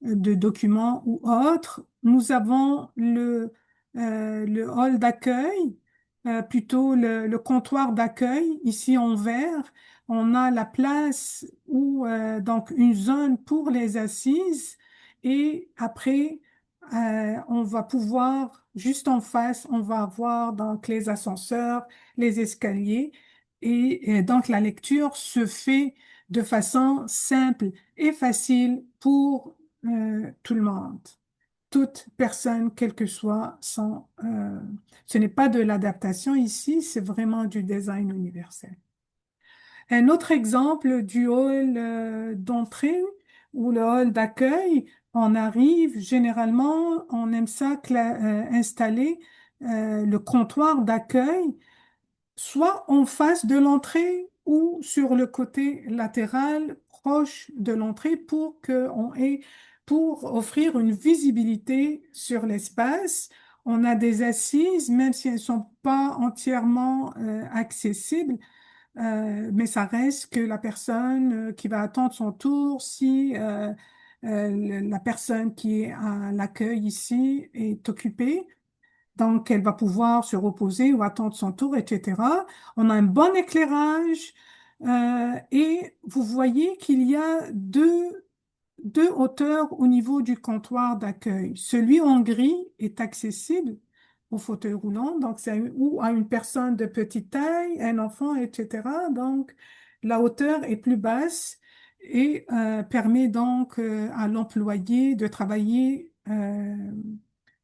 de documents ou autres. Nous avons le hall d'accueil, plutôt le comptoir d'accueil, ici en vert. On a la place ou donc une zone pour les assises et après on va pouvoir juste en face on va avoir donc les ascenseurs, les escaliers et donc la lecture se fait de façon simple et facile pour tout le monde. Toute personne, quel que soit son... ce n'est pas de l'adaptation ici, c'est vraiment du design universel. Un autre exemple du hall d'entrée ou le hall d'accueil, on arrive généralement, on aime ça installer le comptoir d'accueil soit en face de l'entrée ou sur le côté latéral proche de l'entrée pour offrir une visibilité sur l'espace. On a des assises, même si elles ne sont pas entièrement accessibles, mais ça reste que la personne qui va attendre son tour, si la personne qui est à l'accueil ici est occupée, donc elle va pouvoir se reposer ou attendre son tour, etc. On a un bon éclairage et vous voyez qu'il y a deux hauteurs au niveau du comptoir d'accueil. Celui en gris est accessible au fauteuil roulant, donc ou à une personne de petite taille, un enfant, etc. Donc la hauteur est plus basse et permet donc à l'employé de travailler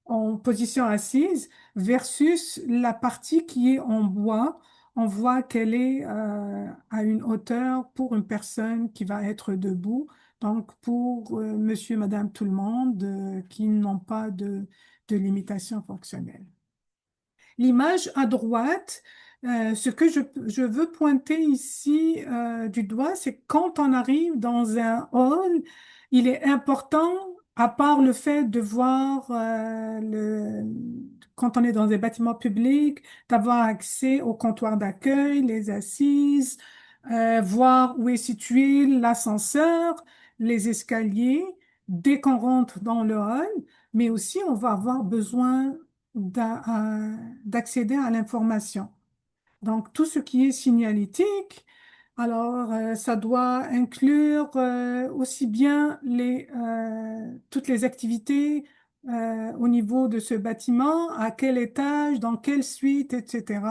en position assise versus la partie qui est en bois. On voit qu'elle est à une hauteur pour une personne qui va être debout. Donc, pour monsieur, madame, tout le monde qui n'ont pas de limitation fonctionnelle. L'image à droite, ce que je veux pointer ici du doigt, c'est quand on arrive dans un hall, il est important, à part le fait de voir quand on est dans des bâtiments publics, d'avoir accès au comptoir d'accueil, les assises, voir où est situé l'ascenseur, les escaliers, dès qu'on rentre dans le hall, mais aussi on va avoir besoin d'accéder à l'information. Donc, tout ce qui est signalétique, alors ça doit inclure aussi bien toutes les activités au niveau de ce bâtiment, à quel étage, dans quelle suite, etc.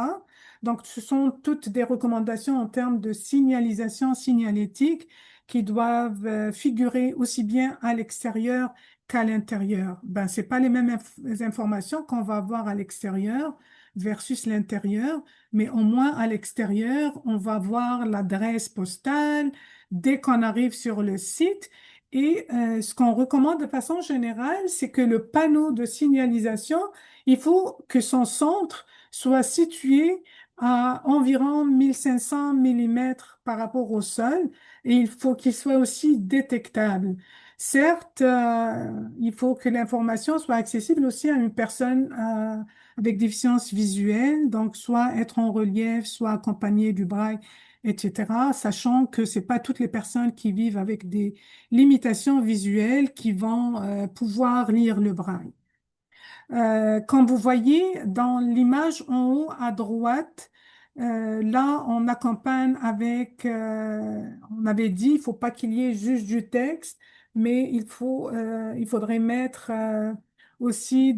Donc, ce sont toutes des recommandations en termes de signalisation signalétique qui doivent figurer aussi bien à l'extérieur qu'à l'intérieur. Ben, c'est pas les mêmes informations qu'on va avoir à l'extérieur versus l'intérieur. Mais au moins à l'extérieur, on va voir l'adresse postale dès qu'on arrive sur le site. Et ce qu'on recommande de façon générale, c'est que le panneau de signalisation, il faut que son centre soit situé à environ 1500 millimètres par rapport au sol et il faut qu'il soit aussi détectable. Certes, il faut que l'information soit accessible aussi à une personne avec déficience visuelle, donc soit être en relief, soit accompagné du braille, etc., sachant que c'est pas toutes les personnes qui vivent avec des limitations visuelles qui vont pouvoir lire le braille. Comme vous voyez dans l'image en haut à droite, là, on accompagne avec, on avait dit, il faut pas qu'il y ait juste du texte, mais il faudrait mettre aussi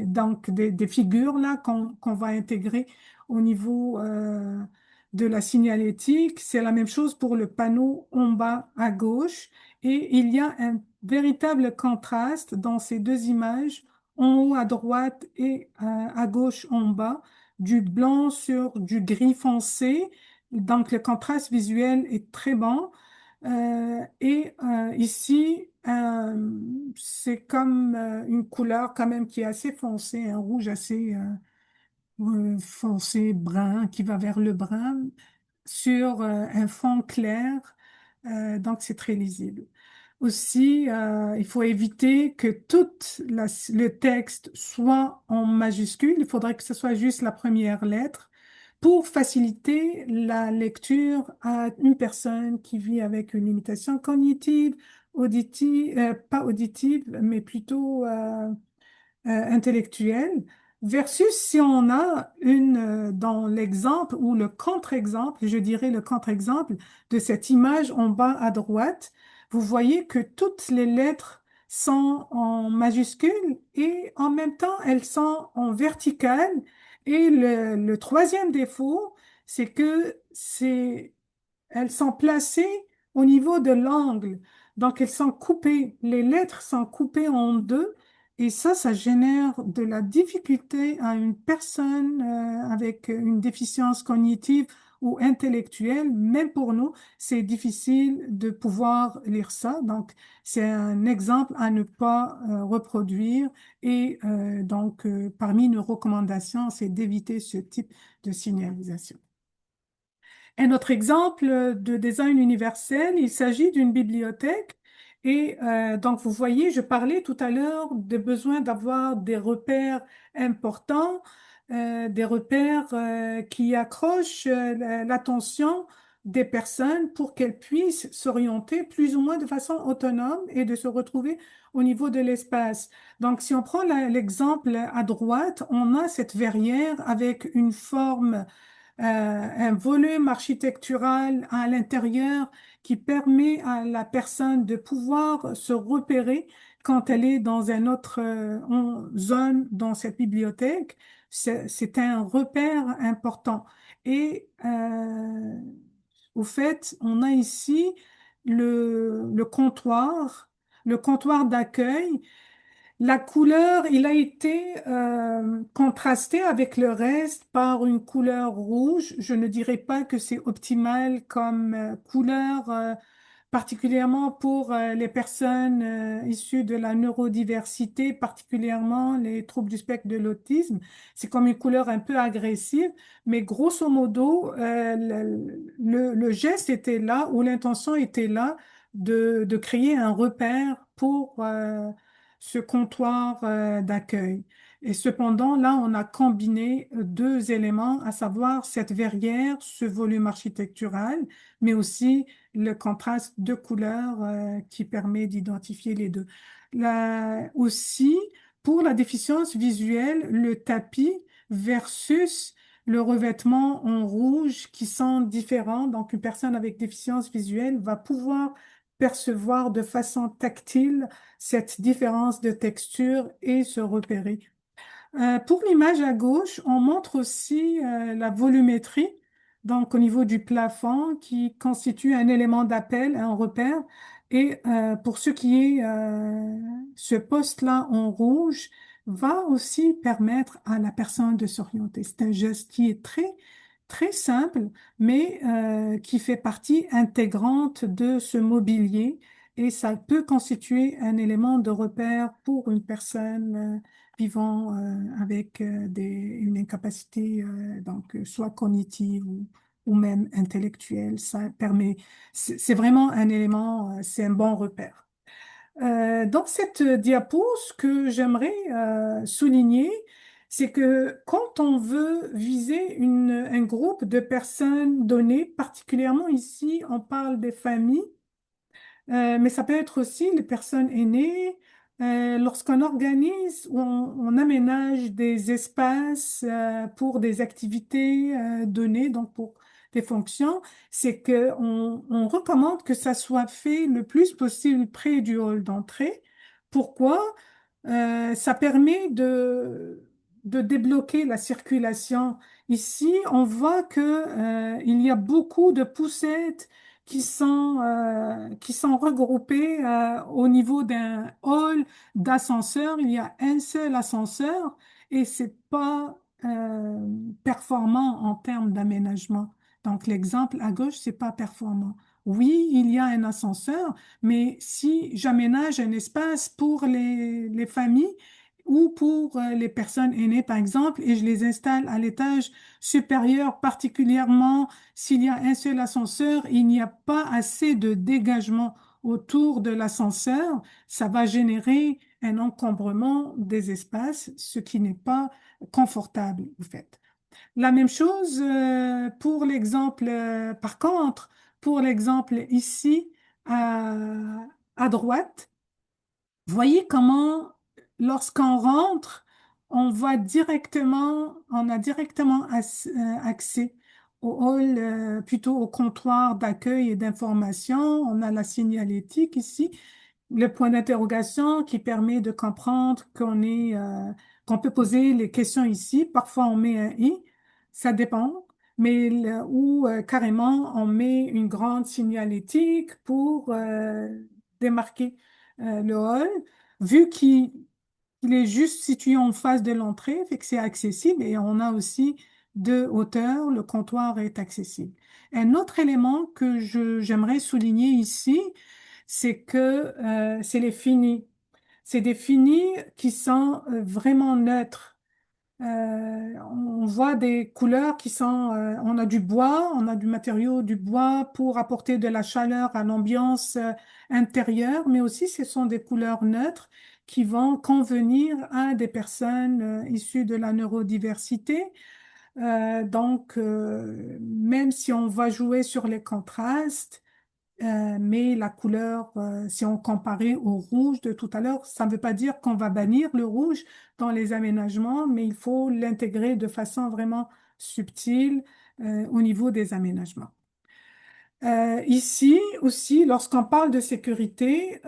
donc des figures là qu'on va intégrer au niveau de la signalétique. C'est la même chose pour le panneau en bas à gauche. Et il y a un véritable contraste dans ces deux images, en haut à droite et à gauche en bas, du blanc sur du gris foncé. Donc le contraste visuel est très bon. Ici, c'est comme une couleur quand même qui est assez foncée, un rouge assez foncé brun qui va vers le brun sur un fond clair. Donc c'est très lisible. Aussi, il faut éviter que le texte soit en majuscule. Il faudrait que ce soit juste la première lettre pour faciliter la lecture à une personne qui vit avec une limitation cognitive, auditive, pas auditive, mais plutôt intellectuelle, versus si on a dans l'exemple ou le contre-exemple, je dirais le contre-exemple de cette image en bas à droite, vous voyez que toutes les lettres sont en majuscule et en même temps elles sont en verticale. Et le troisième défaut, c'est que elles sont placées au niveau de l'angle. Donc, elles sont coupées. Les lettres sont coupées en deux. Et ça génère de la difficulté à une personne avec une déficience cognitive ou intellectuelle. Même pour nous, c'est difficile de pouvoir lire ça. Donc, c'est un exemple à ne pas reproduire. Parmi nos recommandations, c'est d'éviter ce type de signalisation. Un autre exemple de design universel, il s'agit d'une bibliothèque. Donc, vous voyez, je parlais tout à l'heure des besoins d'avoir des repères importants, des repères qui accrochent l'attention des personnes pour qu'elles puissent s'orienter plus ou moins de façon autonome et de se retrouver au niveau de l'espace. Donc, si on prend l'exemple à droite, on a cette verrière avec une forme un volume architectural à l'intérieur qui permet à la personne de pouvoir se repérer quand elle est dans une autre zone dans cette bibliothèque. C'est un repère important. Et au fait, on a ici le comptoir d'accueil. La couleur, il a été contrasté avec le reste par une couleur rouge. Je ne dirais pas que c'est optimal comme couleur, particulièrement pour les personnes issues de la neurodiversité, particulièrement les troubles du spectre de l'autisme. C'est comme une couleur un peu agressive, mais grosso modo, le geste était là ou l'intention était là de créer un repère pour ce comptoir d'accueil. Et cependant, là, on a combiné deux éléments, à savoir cette verrière, ce volume architectural, mais aussi le contraste de couleurs qui permet d'identifier les deux. Là, aussi, pour la déficience visuelle, le tapis versus le revêtement en rouge qui sont différents. Donc, une personne avec déficience visuelle va pouvoir percevoir de façon tactile cette différence de texture et se repérer. Pour l'image à gauche, on montre aussi la volumétrie, donc au niveau du plafond, qui constitue un élément d'appel, un repère. Et pour ce qui est ce poste-là en rouge, va aussi permettre à la personne de s'orienter. C'est un geste qui est très simple, mais qui fait partie intégrante de ce mobilier et ça peut constituer un élément de repère pour une personne vivant avec une incapacité soit cognitive ou même intellectuelle. Ça permet, c'est vraiment un élément, c'est un bon repère. Dans cette diapo, ce que j'aimerais souligner, c'est que quand on veut viser un groupe de personnes données, particulièrement ici, on parle des familles, mais ça peut être aussi les personnes aînées, Lorsqu'on organise ou on aménage des espaces pour des activités données, donc pour des fonctions, c'est que on recommande que ça soit fait le plus possible près du hall d'entrée. Pourquoi? Ça permet de débloquer la circulation. Ici, on voit que, il y a beaucoup de poussettes qui sont regroupées au niveau d'un hall d'ascenseur. Il y a un seul ascenseur et c'est pas performant en termes d'aménagement. Donc, l'exemple à gauche, c'est pas performant. Oui, il y a un ascenseur, mais si j'aménage un espace pour les familles ou pour les personnes aînées, par exemple, et je les installe à l'étage supérieur, particulièrement s'il y a un seul ascenseur, il n'y a pas assez de dégagement autour de l'ascenseur, ça va générer un encombrement des espaces, ce qui n'est pas confortable, en fait. La même chose pour l'exemple, par contre, pour l'exemple ici à, à droite, voyez comment lorsqu'on rentre, on voit directement, on a directement accès au hall, plutôt au comptoir d'accueil et d'information. On a la signalétique ici, le point d'interrogation qui permet de comprendre qu'on peut poser les questions ici. Parfois, on met un i, ça dépend, ou carrément, on met une grande signalétique pour démarquer le hall, vu qu'il est juste situé en face de l'entrée, fait que c'est accessible et on a aussi de hauteur, le comptoir est accessible. Un autre élément que j'aimerais souligner ici, c'est que c'est les finis. C'est des finis qui sont vraiment neutres. On voit des couleurs qui sont, on a du bois, on a du matériau du bois pour apporter de la chaleur à l'ambiance intérieure, mais aussi ce sont des couleurs neutres qui vont convenir à des personnes issues de la neurodiversité. Même si on va jouer sur les contrastes, mais la couleur, si on comparait au rouge de tout à l'heure, ça ne veut pas dire qu'on va bannir le rouge dans les aménagements, mais il faut l'intégrer de façon vraiment subtile, au niveau des aménagements. Ici aussi, lorsqu'on parle de sécurité,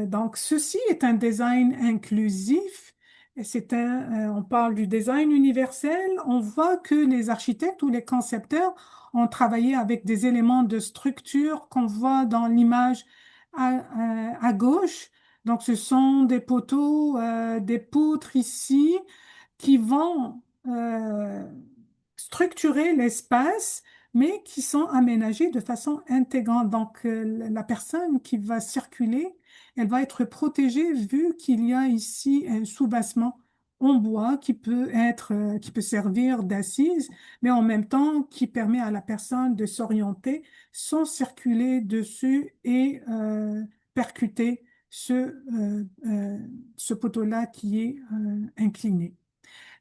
donc ceci est un design inclusif. Et on parle du design universel. On voit que les architectes ou les concepteurs ont travaillé avec des éléments de structure qu'on voit dans l'image à gauche. Donc, ce sont des poteaux, des poutres ici qui vont structurer l'espace mais qui sont aménagés de façon intégrante. Donc, la personne qui va circuler, elle va être protégée vu qu'il y a ici un soubassement en bois qui peut servir d'assise, mais en même temps qui permet à la personne de s'orienter sans circuler dessus et percuter ce poteau-là qui est incliné.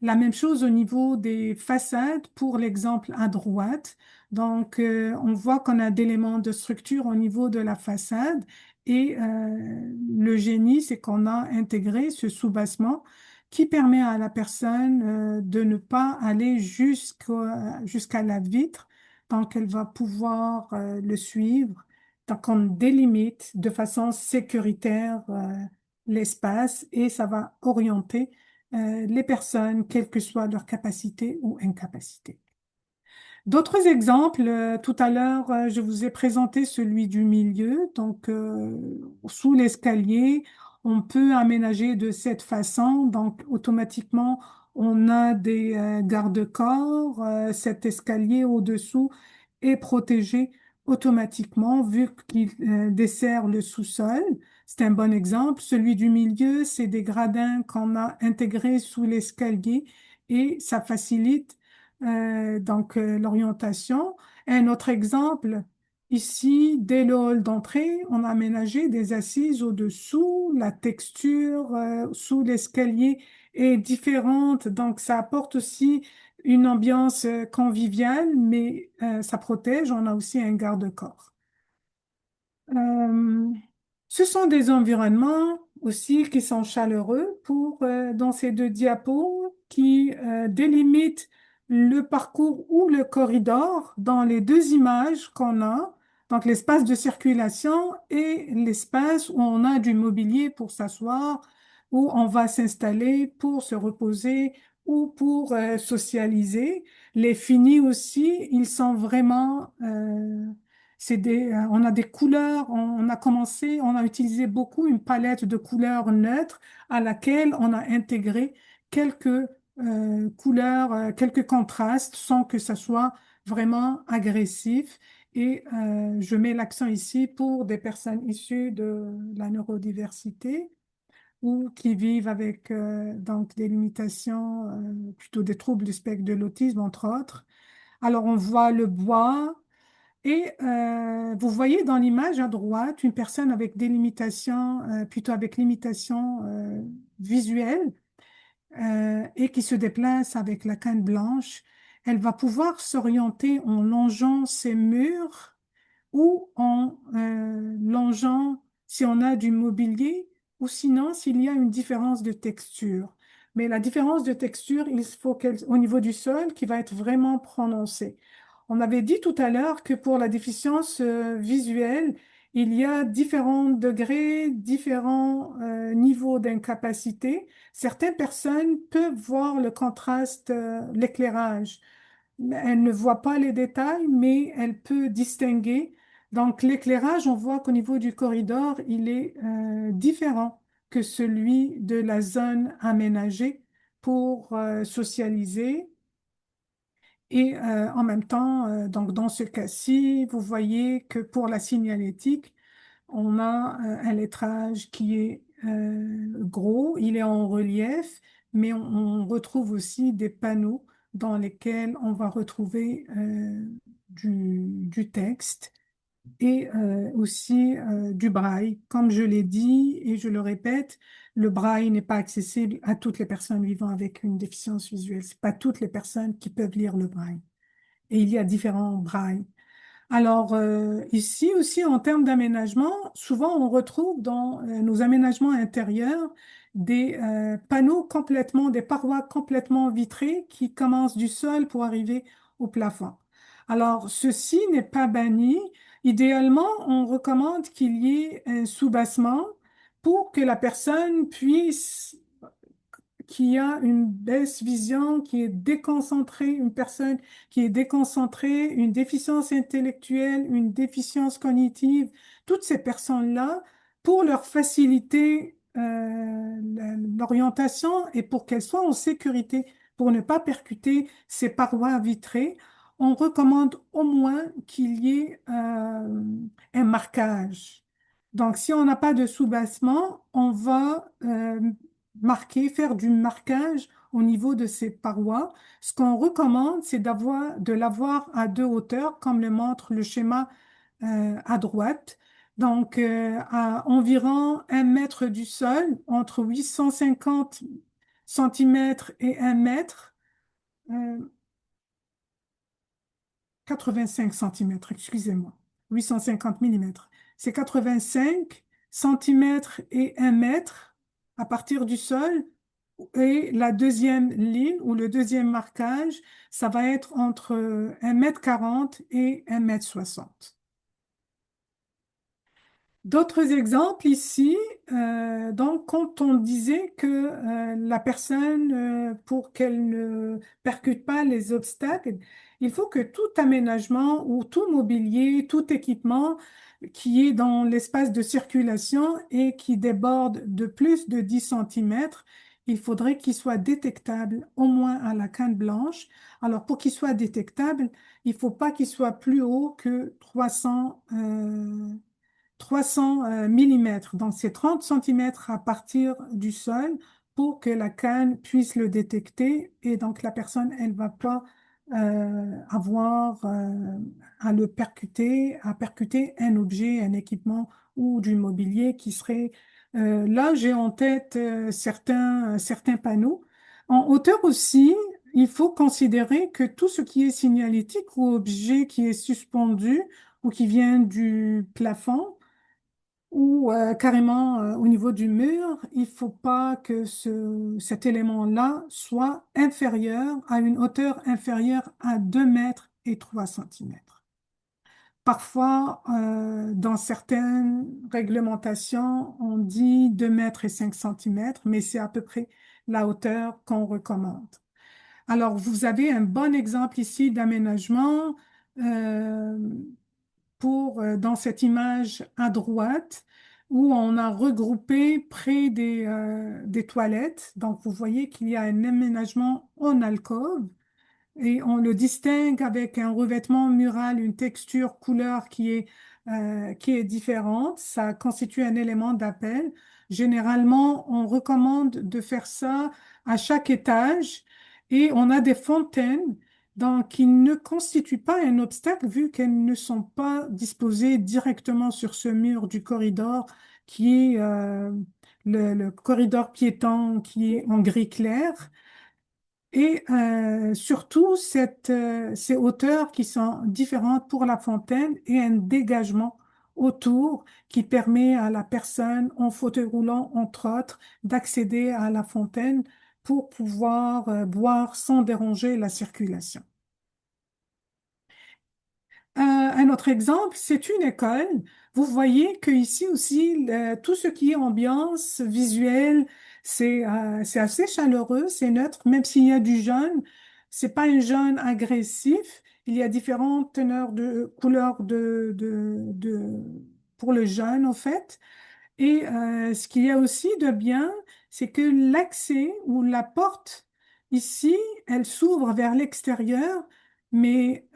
La même chose au niveau des façades pour l'exemple à droite. Donc, on voit qu'on a d'éléments de structure au niveau de la façade et le génie, c'est qu'on a intégré ce soubassement qui permet à la personne de ne pas aller jusqu'à la vitre. Donc, elle va pouvoir le suivre. Donc, on délimite de façon sécuritaire l'espace et ça va orienter les personnes, quelle que soit leur capacité ou incapacité. D'autres exemples, tout à l'heure, je vous ai présenté celui du milieu. Donc, sous l'escalier, on peut aménager de cette façon. Donc, automatiquement, on a des garde-corps. Cet escalier au-dessous est protégé automatiquement vu qu'il dessert le sous-sol. C'est un bon exemple. Celui du milieu, c'est des gradins qu'on a intégrés sous l'escalier et ça facilite l'orientation. Un autre exemple, ici, dès le hall d'entrée, on a aménagé des assises au-dessous, la texture sous l'escalier est différente, donc ça apporte aussi une ambiance conviviale, mais ça protège, on a aussi un garde-corps. Euh, Ce sont des environnements aussi qui sont chaleureux pour dans ces deux diapos qui délimitent le parcours ou le corridor dans les deux images qu'on a, donc l'espace de circulation et l'espace où on a du mobilier pour s'asseoir, où on va s'installer pour se reposer ou pour socialiser. Les finis aussi, ils sont vraiment on a des couleurs, on a commencé, on a utilisé beaucoup une palette de couleurs neutres à laquelle on a intégré quelques couleurs, quelques contrastes sans que ça soit vraiment agressif. Et je mets l'accent ici pour des personnes issues de la neurodiversité ou qui vivent avec donc des limitations, plutôt des troubles du spectre de l'autisme, entre autres. Alors on voit le bois. Et vous voyez dans l'image à droite une personne avec des limitations, plutôt avec limitations visuelles, et qui se déplace avec la canne blanche. Elle va pouvoir s'orienter en longeant ces murs ou en longeant si on a du mobilier ou sinon s'il y a une différence de texture. Mais la différence de texture, il faut qu'elle, au niveau du sol, qui va être vraiment prononcée. On avait dit tout à l'heure que pour la déficience visuelle, il y a différents degrés, différents niveaux d'incapacité. Certaines personnes peuvent voir le contraste, l'éclairage. Elle ne voit pas les détails, mais elle peut distinguer. Donc, l'éclairage, on voit qu'au niveau du corridor, il est différent que celui de la zone aménagée pour socialiser. Et en même temps, donc dans ce cas-ci, vous voyez que pour la signalétique, on a un lettrage qui est gros, il est en relief, mais on retrouve aussi des panneaux dans lesquels on va retrouver du texte et aussi du braille. Comme je l'ai dit et je le répète, le braille n'est pas accessible à toutes les personnes vivant avec une déficience visuelle. C'est pas toutes les personnes qui peuvent lire le braille. Et il y a différents brailles. Alors, ici aussi, en termes d'aménagement, souvent on retrouve dans nos aménagements intérieurs des panneaux complètement, des parois complètement vitrées qui commencent du sol pour arriver au plafond. Alors, ceci n'est pas banni. Idéalement, on recommande qu'il y ait un soubassement pour que la personne puisse qui a une baisse vision, qui est déconcentrée, une personne qui est déconcentrée, une déficience intellectuelle, une déficience cognitive, toutes ces personnes-là, pour leur faciliter l'orientation et pour qu'elles soient en sécurité, pour ne pas percuter ces parois vitrées, on recommande au moins qu'il y ait un marquage. Donc, si on n'a pas de soubassement, on va faire du marquage au niveau de ces parois. Ce qu'on recommande, c'est de l'avoir à deux hauteurs, comme le montre le schéma à droite. Donc, à environ 1 mètre du sol, entre 850 centimètres et 1 mètre, euh, 85 centimètres, excusez-moi, 850 millimètres. C'est 85 centimètres et 1 mètre à partir du sol. Et la deuxième ligne ou le deuxième marquage, ça va être entre 1 m 40 et 1 m 60. D'autres exemples ici, donc quand on disait que la personne, pour qu'elle ne percute pas les obstacles, il faut que tout aménagement ou tout mobilier, tout équipement qui est dans l'espace de circulation et qui déborde de plus de 10 centimètres, il faudrait qu'il soit détectable au moins à la canne blanche. Alors pour qu'il soit détectable, il ne faut pas qu'il soit plus haut que 300 millimètres, donc c'est 30 centimètres à partir du sol pour que la canne puisse le détecter et donc la personne, elle va pas avoir à percuter un objet, un équipement ou du mobilier qui serait... là, j'ai en tête certains panneaux. En hauteur aussi, il faut considérer que tout ce qui est signalétique ou objet qui est suspendu ou qui vient du plafond, ou carrément au niveau du mur, il faut pas que cet élément-là soit inférieur à une hauteur inférieure à 2 mètres et 3 centimètres. Parfois, dans certaines réglementations, on dit 2 mètres et 5 centimètres, mais c'est à peu près la hauteur qu'on recommande. Alors, vous avez un bon exemple ici d'aménagement euh, dans cette image à droite où on a regroupé près des toilettes. Donc, vous voyez qu'il y a un aménagement en alcôve et on le distingue avec un revêtement mural, une texture, couleur qui est différente. Ça constitue un élément d'appel. Généralement, on recommande de faire ça à chaque étage et on a des fontaines donc, qui ne constituent pas un obstacle vu qu'elles ne sont pas disposées directement sur ce mur du corridor qui est le corridor piéton qui est en gris clair. Et surtout, ces hauteurs qui sont différentes pour la fontaine et un dégagement autour qui permet à la personne en fauteuil roulant, entre autres, d'accéder à la fontaine pour pouvoir boire sans déranger la circulation. Un autre exemple, c'est une école. Vous voyez que ici aussi, tout ce qui est ambiance visuelle, c'est assez chaleureux, c'est neutre, même s'il y a du jaune, c'est pas un jaune agressif. Il y a différentes teneurs de couleurs pour le jaune, en fait. Et ce qu'il y a aussi de bien, c'est que l'accès ou la porte ici, elle s'ouvre vers l'extérieur, mais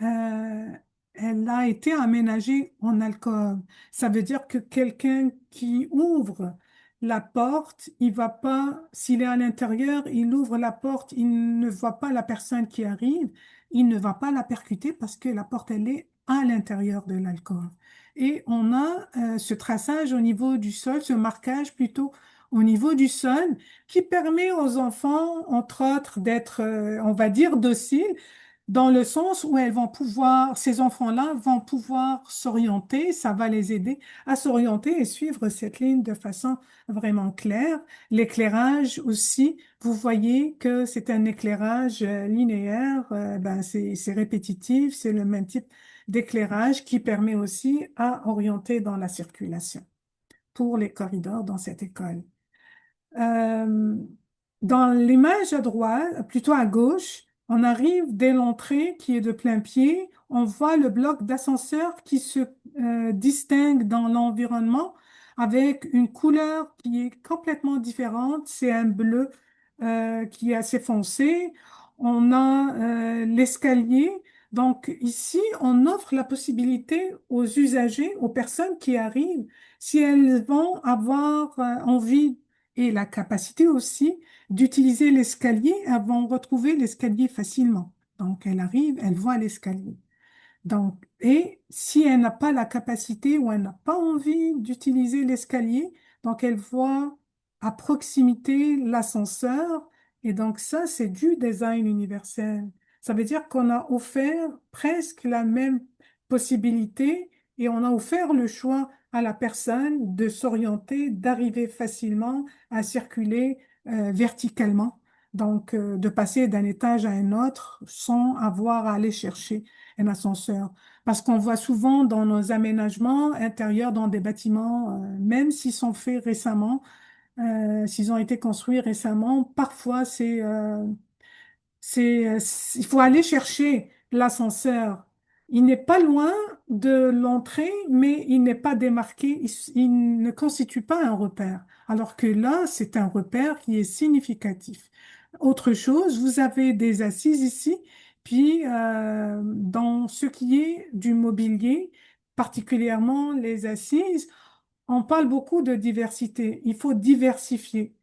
elle a été aménagée en alcôve. Ça veut dire que quelqu'un qui ouvre la porte, il va pas, s'il est à l'intérieur, il ouvre la porte, il ne voit pas la personne qui arrive, il ne va pas la percuter parce que la porte, elle est à l'intérieur de l'alcôve. Et on a ce traçage au niveau du sol, ce marquage plutôt au niveau du sol, qui permet aux enfants, entre autres, d'être, on va dire, dociles, dans le sens où ces enfants-là vont pouvoir s'orienter, ça va les aider à s'orienter et suivre cette ligne de façon vraiment claire. L'éclairage aussi, vous voyez que c'est un éclairage linéaire, ben c'est répétitif, c'est le même type d'éclairage qui permet aussi à orienter dans la circulation pour les corridors dans cette école. Euh, Dans l'image à droite, plutôt à gauche, on arrive dès l'entrée qui est de plein pied. On voit le bloc d'ascenseur qui se distingue dans l'environnement avec une couleur qui est complètement différente. C'est un bleu qui est assez foncé. On a l'escalier. Donc ici, on offre la possibilité aux usagers, aux personnes qui arrivent, si elles vont avoir envie et la capacité aussi d'utiliser l'escalier, elles vont retrouver l'escalier facilement. Donc, elle arrive, elle voit l'escalier. Donc, et si elle n'a pas la capacité ou elle n'a pas envie d'utiliser l'escalier, donc elle voit à proximité l'ascenseur. Et donc, ça, c'est du design universel. Ça veut dire qu'on a offert presque la même possibilité et on a offert le choix à la personne de s'orienter, d'arriver facilement à circuler verticalement. Donc, de passer d'un étage à un autre sans avoir à aller chercher un ascenseur. Parce qu'on voit souvent dans nos aménagements intérieurs dans des bâtiments, même s'ils sont faits récemment, s'ils ont été construits récemment, parfois il faut aller chercher l'ascenseur. Il n'est pas loin de l'entrée, mais il n'est pas démarqué, il ne constitue pas un repère. Alors que là, c'est un repère qui est significatif. Autre chose, vous avez des assises ici, puis dans ce qui est du mobilier, particulièrement les assises, on parle beaucoup de diversité. Il faut diversifier.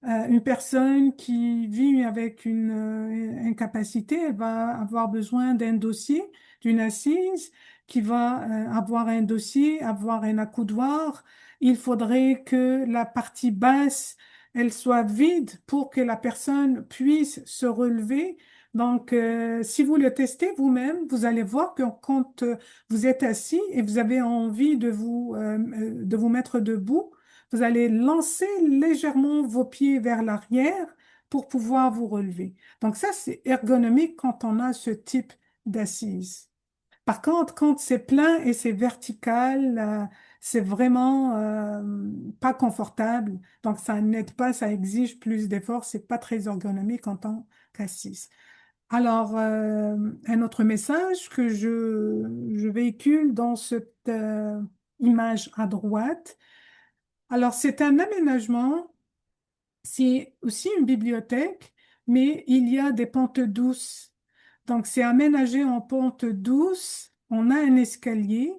Une personne qui vit avec une incapacité, elle va avoir besoin d'un dossier, d'une assise, qui va avoir un dossier, avoir un accoudoir. Il faudrait que la partie basse, elle soit vide pour que la personne puisse se relever Donc, si vous le testez vous-même, vous allez voir que quand vous êtes assis et vous avez envie de vous mettre debout, vous allez lancer légèrement vos pieds vers l'arrière pour pouvoir vous relever. Donc, ça, c'est ergonomique quand on a ce type d'assise. Par contre, quand c'est plein et c'est vertical, c'est vraiment pas confortable. Donc, ça n'aide pas, ça exige plus d'efforts. C'est pas très ergonomique en tant qu'assise. Alors, un autre message que je véhicule dans cette image à droite. Alors, c'est un aménagement, c'est aussi une bibliothèque, mais il y a des pentes douces. Donc, c'est aménagé en pente douce. On a un escalier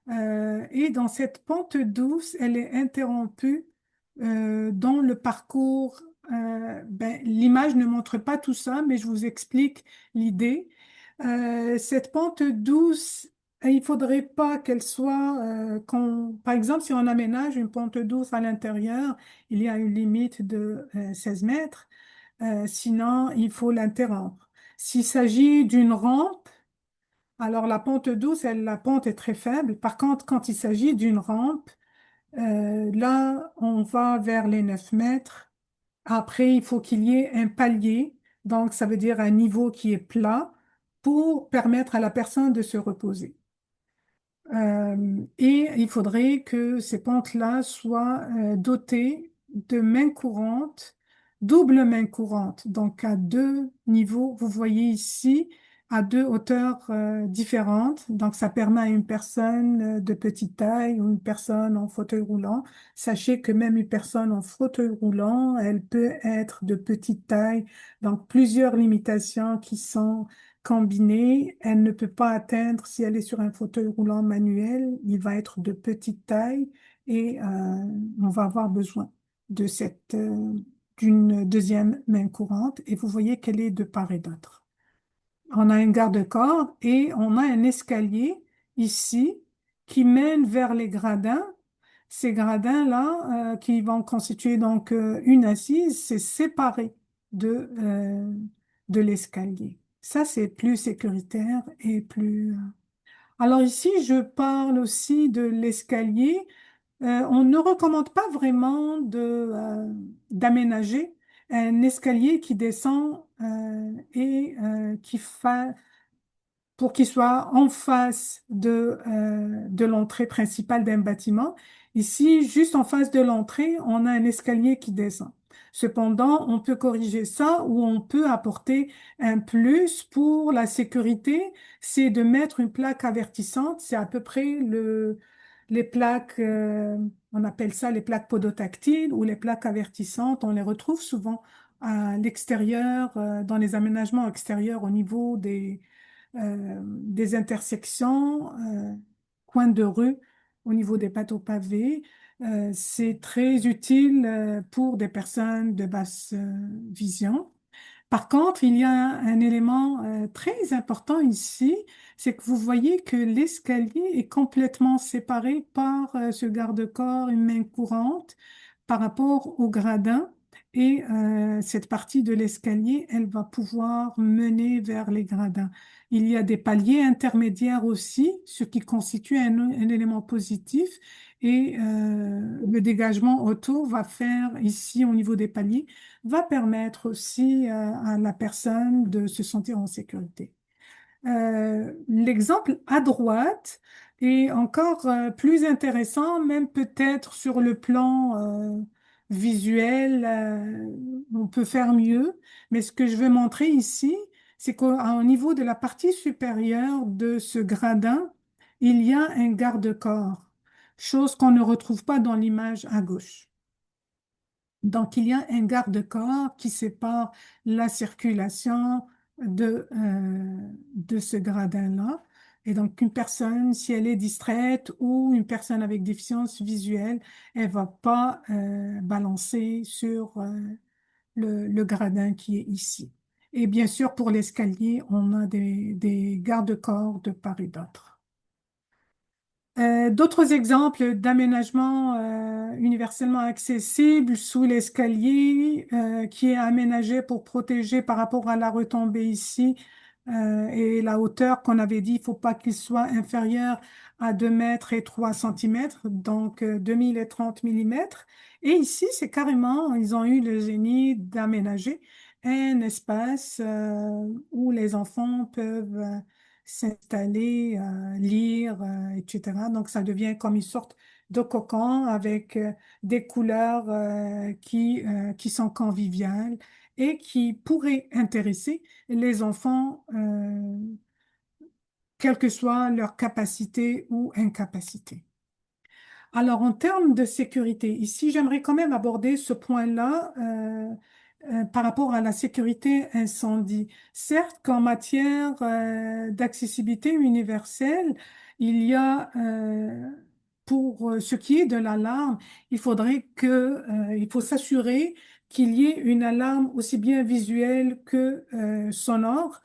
et dans cette pente douce, elle est interrompue dans le parcours. L'image ne montre pas tout ça, mais je vous explique l'idée. Cette pente douce, il faudrait pas qu'elle soit, par exemple, si on aménage une pente douce à l'intérieur, il y a une limite de 16 mètres. Sinon, il faut l'interrompre. S'il s'agit d'une rampe, alors la pente douce, la pente est très faible. Par contre, quand il s'agit d'une rampe, là, on va vers les 9 mètres. Après, il faut qu'il y ait un palier, donc ça veut dire un niveau qui est plat pour permettre à la personne de se reposer. Et il faudrait que ces pentes-là soient dotées de mains courantes, double main courante, donc à deux niveaux. Vous voyez ici, à deux hauteurs différentes. Donc, ça permet à une personne de petite taille ou une personne en fauteuil roulant. Sachez que même une personne en fauteuil roulant, elle peut être de petite taille. Donc, plusieurs limitations qui sont combinée, elle ne peut pas atteindre, si elle est sur un fauteuil roulant manuel, il va être de petite taille et on va avoir besoin de d'une deuxième main courante. Et vous voyez qu'elle est de part et d'autre. On a un garde-corps et on a un escalier ici qui mène vers les gradins. Ces gradins-là, qui vont constituer donc une assise, c'est séparé de l'escalier. Ça, c'est plus sécuritaire et plus... Alors ici, je parle aussi de l'escalier. On ne recommande pas vraiment d'aménager un escalier qui descend et qui fait pour qu'il soit en face de l'entrée principale d'un bâtiment. Ici, juste en face de l'entrée, on a un escalier qui descend. Cependant, on peut corriger ça ou on peut apporter un plus pour la sécurité, c'est de mettre une plaque avertissante. C'est à peu près les plaques, on appelle ça les plaques podotactiles ou les plaques avertissantes. On les retrouve souvent à l'extérieur, dans les aménagements extérieurs au niveau des intersections, coins de rue, au niveau des bateaux pavés. C'est très utile pour des personnes de basse vision. Par contre, il y a un élément très important ici, c'est que vous voyez que l'escalier est complètement séparé par ce garde-corps, une main courante, par rapport au gradin. Et cette partie de l'escalier, elle va pouvoir mener vers les gradins. Il y a des paliers intermédiaires aussi, ce qui constitue un élément positif. Et le dégagement auto va faire ici au niveau des paliers va permettre aussi à la personne de se sentir en sécurité. L'exemple à droite est encore plus intéressant, même peut-être sur le plan visuel, on peut faire mieux. Mais ce que je veux montrer ici, c'est qu'au niveau de la partie supérieure de ce gradin, il y a un garde-corps, chose qu'on ne retrouve pas dans l'image à gauche. Donc, il y a un garde-corps qui sépare la circulation de ce gradin-là. Et donc, une personne, si elle est distraite ou une personne avec déficience visuelle, elle va pas balancer sur le gradin qui est ici. Et bien sûr, pour l'escalier, on a des garde-corps de part et d'autre. D'autres exemples d'aménagement universellement accessible sous l'escalier qui est aménagé pour protéger par rapport à la retombée ici et la hauteur qu'on avait dit, il faut pas qu'il soit inférieur à 2 mètres et 3 centimètres, donc 2000 et 30 millimètres. Et ici, c'est carrément, ils ont eu le génie d'aménager un espace où les enfants peuvent s'installer, lire, etc. Donc, ça devient comme une sorte de cocon avec des couleurs qui sont conviviales et qui pourraient intéresser les enfants, quelle que soit leur capacité ou incapacité. Alors, en termes de sécurité, ici, j'aimerais quand même aborder ce point-là par rapport à la sécurité incendie. Certes qu'en matière d'accessibilité universelle, il y a, pour ce qui est de l'alarme, il faut s'assurer qu'il y ait une alarme aussi bien visuelle que sonore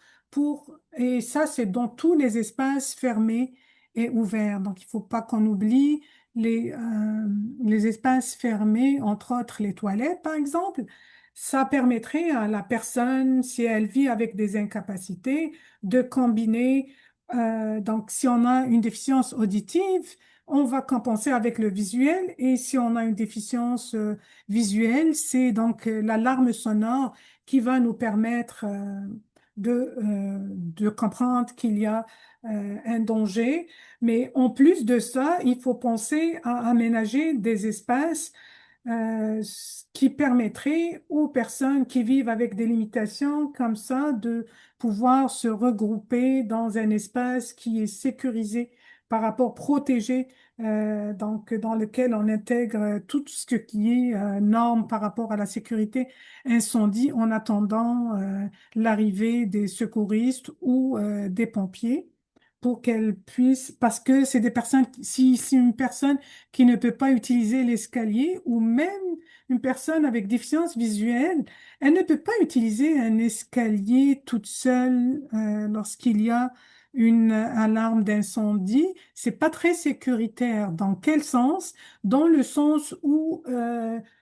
et ça, c'est dans tous les espaces fermés et ouverts. Donc, il ne faut pas qu'on oublie les espaces fermés, entre autres les toilettes, par exemple. Ça permettrait à la personne, si elle vit avec des incapacités, de combiner. Donc, si on a une déficience auditive, on va compenser avec le visuel. Et si on a une déficience visuelle, c'est donc l'alarme sonore qui va nous permettre de comprendre qu'il y a un danger. Mais en plus de ça, il faut penser à aménager des espaces qui permettraient aux personnes qui vivent avec des limitations comme ça de pouvoir se regrouper dans un espace qui est sécurisé par rapport protégé, donc dans lequel on intègre tout ce qui est normes par rapport à la sécurité incendie en attendant l'arrivée des secouristes ou des pompiers pour qu'elles puissent, parce que c'est des personnes, si une personne qui ne peut pas utiliser l'escalier ou même une personne avec déficience visuelle, elle ne peut pas utiliser un escalier toute seule lorsqu'il y a une alarme d'incendie. C'est pas très sécuritaire. Dans quel sens? Dans le sens où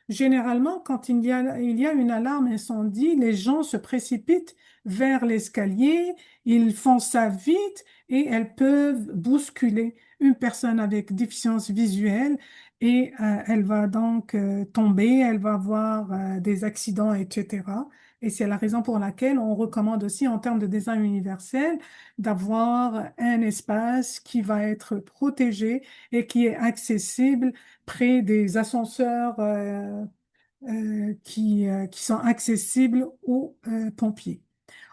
généralement, quand il y a une alarme incendie, les gens se précipitent vers l'escalier, ils font ça vite et elles peuvent bousculer une personne avec déficience visuelle et elle va donc tomber, elle va avoir des accidents, etc. Et c'est la raison pour laquelle on recommande aussi en termes de design universel d'avoir un espace qui va être protégé et qui est accessible près des ascenseurs qui sont accessibles aux pompiers.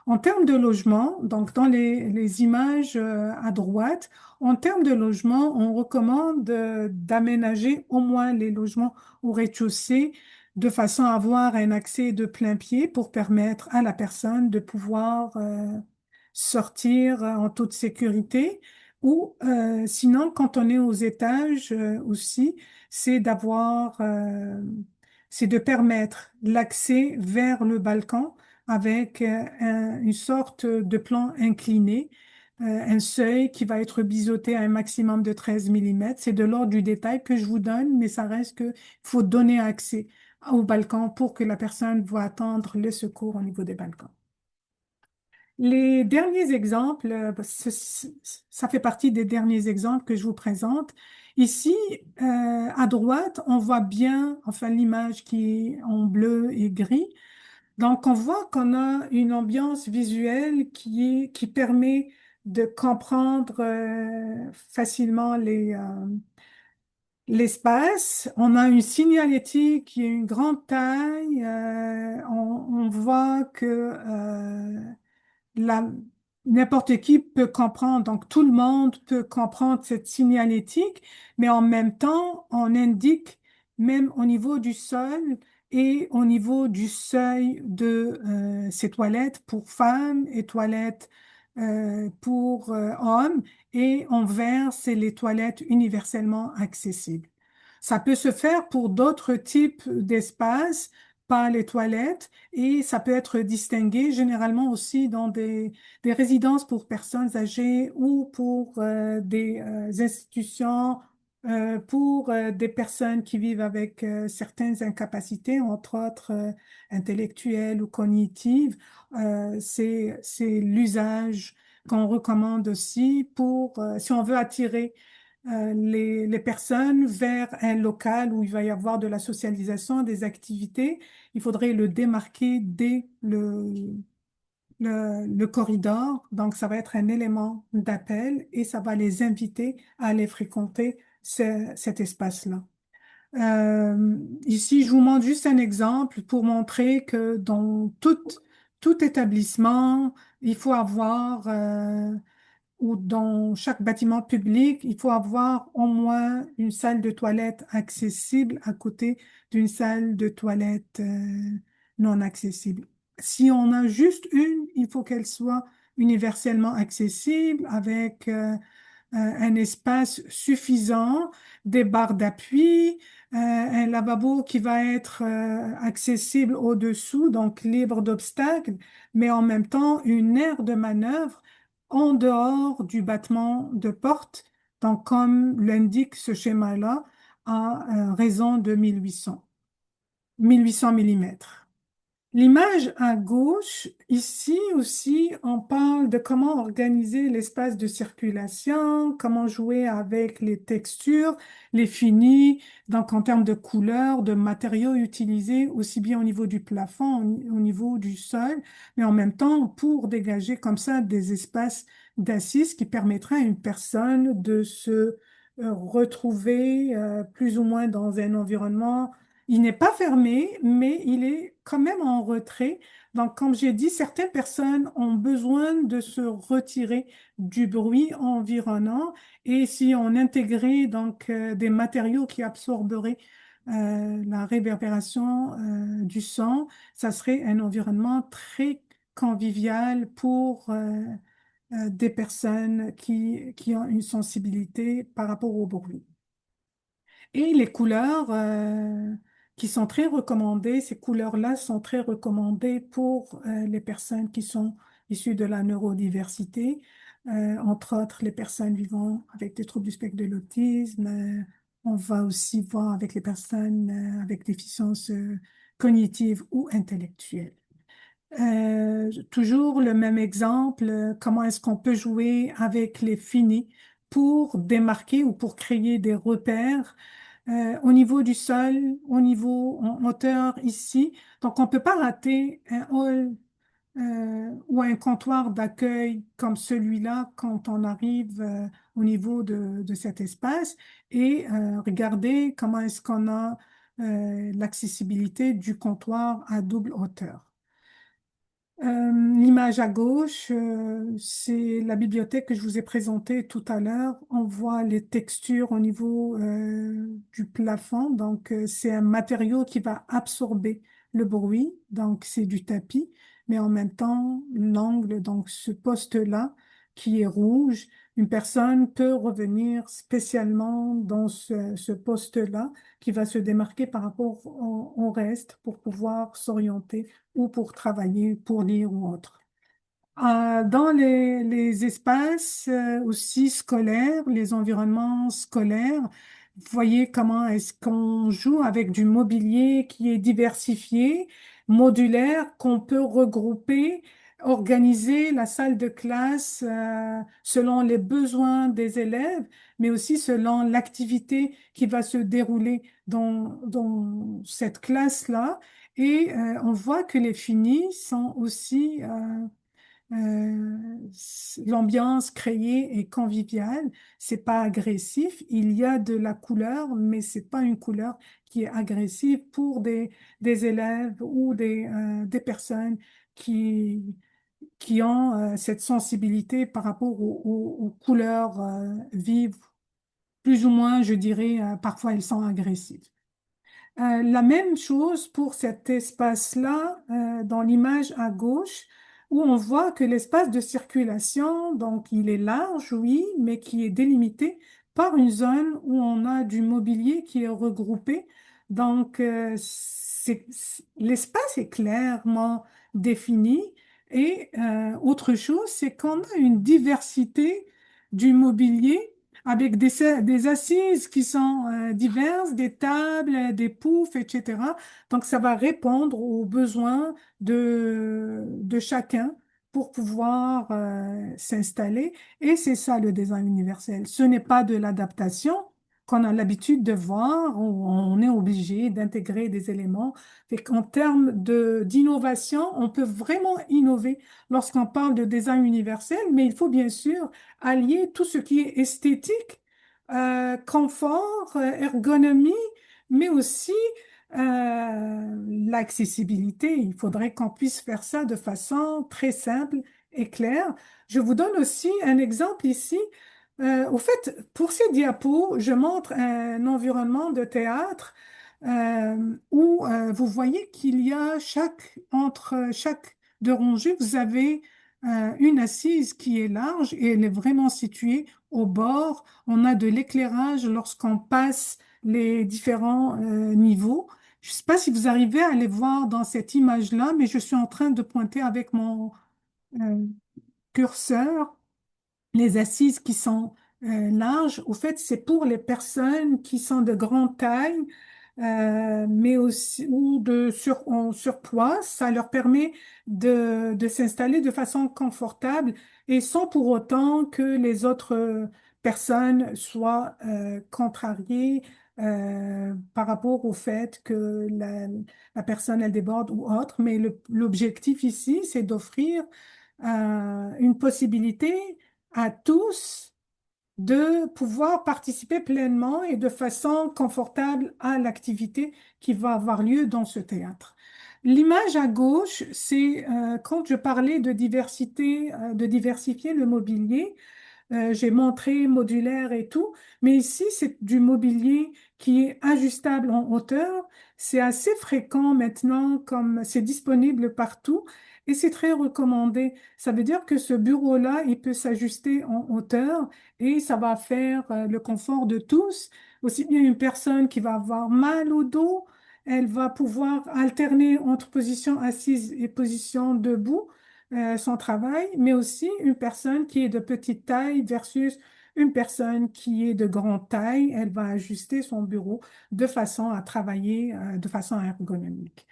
En termes de logement, donc dans les images à droite, en termes de logement, on recommande d'aménager au moins les logements au rez-de-chaussée de façon à avoir un accès de plein pied pour permettre à la personne de pouvoir sortir en toute sécurité. Ou sinon, quand on est aux étages aussi, c'est c'est de permettre l'accès vers le balcon avec une sorte de plan incliné, un seuil qui va être biseauté à un maximum de 13 millimètres. C'est de l'ordre du détail que je vous donne, mais ça reste qu'il faut donner accès au balcon pour que la personne va attendre le secours au niveau des balcons. Les derniers exemples, ça fait partie des derniers exemples que je vous présente. Ici, à droite, on voit bien, enfin, l'image qui est en bleu et gris. Donc, on voit qu'on a une ambiance visuelle qui permet de comprendre facilement l'espace. On a une signalétique qui a une grande taille. On voit que la- n'importe qui peut comprendre, donc tout le monde peut comprendre cette signalétique, mais en même temps, on indique même au niveau du sol et au niveau du seuil de ces toilettes pour femmes et toilettes pour hommes, et en vert, c'est les toilettes universellement accessibles. Ça peut se faire pour d'autres types d'espaces, pas les toilettes et ça peut être distingué généralement aussi dans des résidences pour personnes âgées ou pour des institutions pour des personnes qui vivent avec certaines incapacités, entre autres intellectuelles ou cognitives. C'est l'usage qu'on recommande aussi pour, si on veut attirer les personnes vers un local où il va y avoir de la socialisation, des activités. Il faudrait le démarquer dès le corridor. Donc, ça va être un élément d'appel et ça va les inviter à aller fréquenter cet espace-là. Ici, je vous montre juste un exemple pour montrer que dans tout établissement, il faut avoir ou dans chaque bâtiment public, il faut avoir au moins une salle de toilette accessible à côté d'une salle de toilette non accessible. Si on a juste une, il faut qu'elle soit universellement accessible avec un espace suffisant, des barres d'appui, un lavabo qui va être accessible au-dessous, donc libre d'obstacles, mais en même temps une aire de manœuvre en dehors du battement de porte, donc comme l'indique ce schéma-là, à raison de 1800 millimètres. L'image à gauche, ici aussi, on parle de comment organiser l'espace de circulation, comment jouer avec les textures, les finis, donc en termes de couleurs, de matériaux utilisés, aussi bien au niveau du plafond, au niveau du sol, mais en même temps pour dégager comme ça des espaces d'assises qui permettraient à une personne de se retrouver plus ou moins dans un environnement. Il n'est pas fermé, mais il est quand même en retrait. Donc, comme j'ai dit, certaines personnes ont besoin de se retirer du bruit environnant. Et si on intégrait donc des matériaux qui absorberaient la réverbération du son, ça serait un environnement très convivial pour des personnes qui ont une sensibilité par rapport au bruit. Et les couleurs qui sont très recommandées, ces couleurs-là sont très recommandées pour les personnes qui sont issues de la neurodiversité, entre autres les personnes vivant avec des troubles du spectre de l'autisme. On va aussi voir avec les personnes avec déficience cognitive ou intellectuelle. Toujours le même exemple, comment est-ce qu'on peut jouer avec les finis pour démarquer ou pour créer des repères au niveau du sol, au niveau en hauteur ici. Donc, on ne peut pas rater un hall ou un comptoir d'accueil comme celui-là quand on arrive au niveau de cet espace et regarder comment est-ce qu'on a l'accessibilité du comptoir à double hauteur. L'image à gauche, c'est la bibliothèque que je vous ai présentée tout à l'heure. On voit les textures au niveau du plafond. Donc, c'est un matériau qui va absorber le bruit. Donc, c'est du tapis. Mais en même temps, l'angle, donc ce poste-là qui est rouge, une personne peut revenir spécialement dans ce poste-là qui va se démarquer par rapport au reste pour pouvoir s'orienter ou pour travailler, pour lire ou autre. Dans les espaces aussi scolaires, les environnements scolaires, vous voyez comment est-ce qu'on joue avec du mobilier qui est diversifié, modulaire, qu'on peut regrouper, organiser la salle de classe selon les besoins des élèves, mais aussi selon l'activité qui va se dérouler dans cette classe-là. Et on voit que les finis sont aussi l'ambiance créée est conviviale, c'est pas agressif. Il y a de la couleur, mais c'est pas une couleur qui est agressive pour des élèves ou des personnes qui, qui ont cette sensibilité par rapport aux couleurs vives. Plus ou moins, je dirais, parfois elles sont agressives. La même chose pour cet espace-là, dans l'image à gauche, où on voit que l'espace de circulation, donc il est large, oui, mais qui est délimité par une zone où on a du mobilier qui est regroupé. Donc, l'espace est clairement défini. Et autre chose, c'est qu'on a une diversité du mobilier avec des assises qui sont diverses, des tables, des poufs, etc. Donc, ça va répondre aux besoins de chacun pour pouvoir s'installer. Et c'est ça le design universel. Ce n'est pas de l'adaptation qu'on a l'habitude de voir, où on est obligé d'intégrer des éléments. Et qu'en termes d'innovation, on peut vraiment innover lorsqu'on parle de design universel, mais il faut bien sûr allier tout ce qui est esthétique, confort, ergonomie, mais aussi l'accessibilité. Il faudrait qu'on puisse faire ça de façon très simple et claire. Je vous donne aussi un exemple ici. Au fait, pour ces diapos, je montre un environnement de théâtre où vous voyez qu'il y a entre chaque deux rangées, vous avez une assise qui est large et elle est vraiment située au bord. On a de l'éclairage lorsqu'on passe les différents niveaux. Je ne sais pas si vous arrivez à les voir dans cette image-là, mais je suis en train de pointer avec mon euh, curseur les assises qui sont larges. Au fait, c'est pour les personnes qui sont de grande taille, mais aussi ou en surpoids. Ça leur permet de s'installer de façon confortable et sans pour autant que les autres personnes soient contrariées par rapport au fait que la personne elle déborde ou autre. Mais l'objectif ici, c'est d'offrir une possibilité à tous de pouvoir participer pleinement et de façon confortable à l'activité qui va avoir lieu dans ce théâtre. L'image à gauche, c'est quand je parlais de diversité, de diversifier le mobilier. J'ai montré modulaire et tout, mais ici, c'est du mobilier qui est ajustable en hauteur. C'est assez fréquent maintenant, comme c'est disponible partout et c'est très recommandé. Ça veut dire que ce bureau-là, il peut s'ajuster en hauteur et ça va faire le confort de tous. Aussi bien une personne qui va avoir mal au dos, elle va pouvoir alterner entre position assise et position debout son travail, mais aussi une personne qui est de petite taille versus une personne qui est de grande taille. Elle va ajuster son bureau de façon à travailler de façon ergonomique.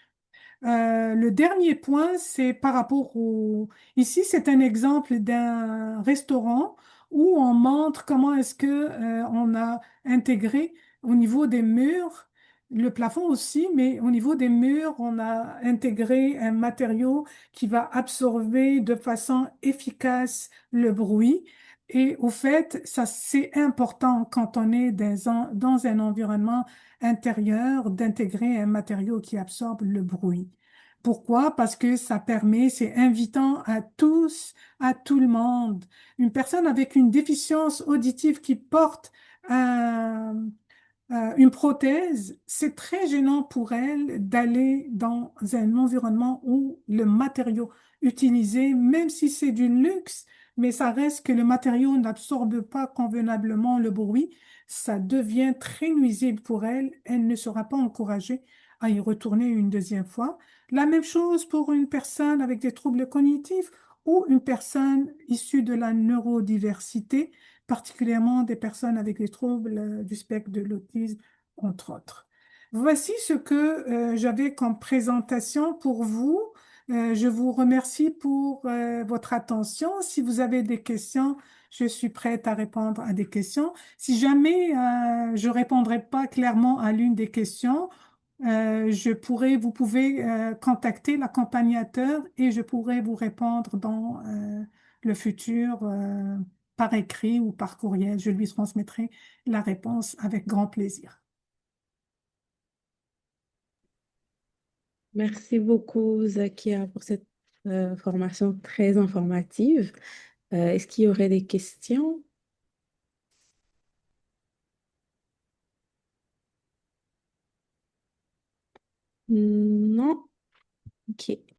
Le dernier point, c'est par rapport au... Ici, c'est un exemple d'un restaurant où on montre comment est-ce que on a intégré au niveau des murs, le plafond aussi, mais au niveau des murs, on a intégré un matériau qui va absorber de façon efficace le bruit. Et au fait, ça, c'est important quand on est dans un environnement intérieur d'intégrer un matériau qui absorbe le bruit. Pourquoi? Parce que ça permet, c'est invitant à tous, à tout le monde. Une personne avec une déficience auditive qui porte un, une prothèse, c'est très gênant pour elle d'aller dans un environnement où le matériau utilisé, même si c'est du luxe, mais ça reste que le matériau n'absorbe pas convenablement le bruit, ça devient très nuisible pour elle. Elle ne sera pas encouragée à y retourner une deuxième fois. La même chose pour une personne avec des troubles cognitifs ou une personne issue de la neurodiversité, particulièrement des personnes avec des troubles du spectre de l'autisme, entre autres. Voici ce que j'avais comme présentation pour vous. Je vous remercie pour votre attention. Si vous avez des questions, je suis prête à répondre à des questions. Si jamais je répondrai pas clairement à l'une des questions, vous pouvez contacter l'accompagnateur et je pourrai vous répondre dans le futur par écrit ou par courriel. Je lui transmettrai la réponse avec grand plaisir. Merci beaucoup, Zakia, pour cette formation très informative. Est-ce qu'il y aurait des questions? Non? Ok.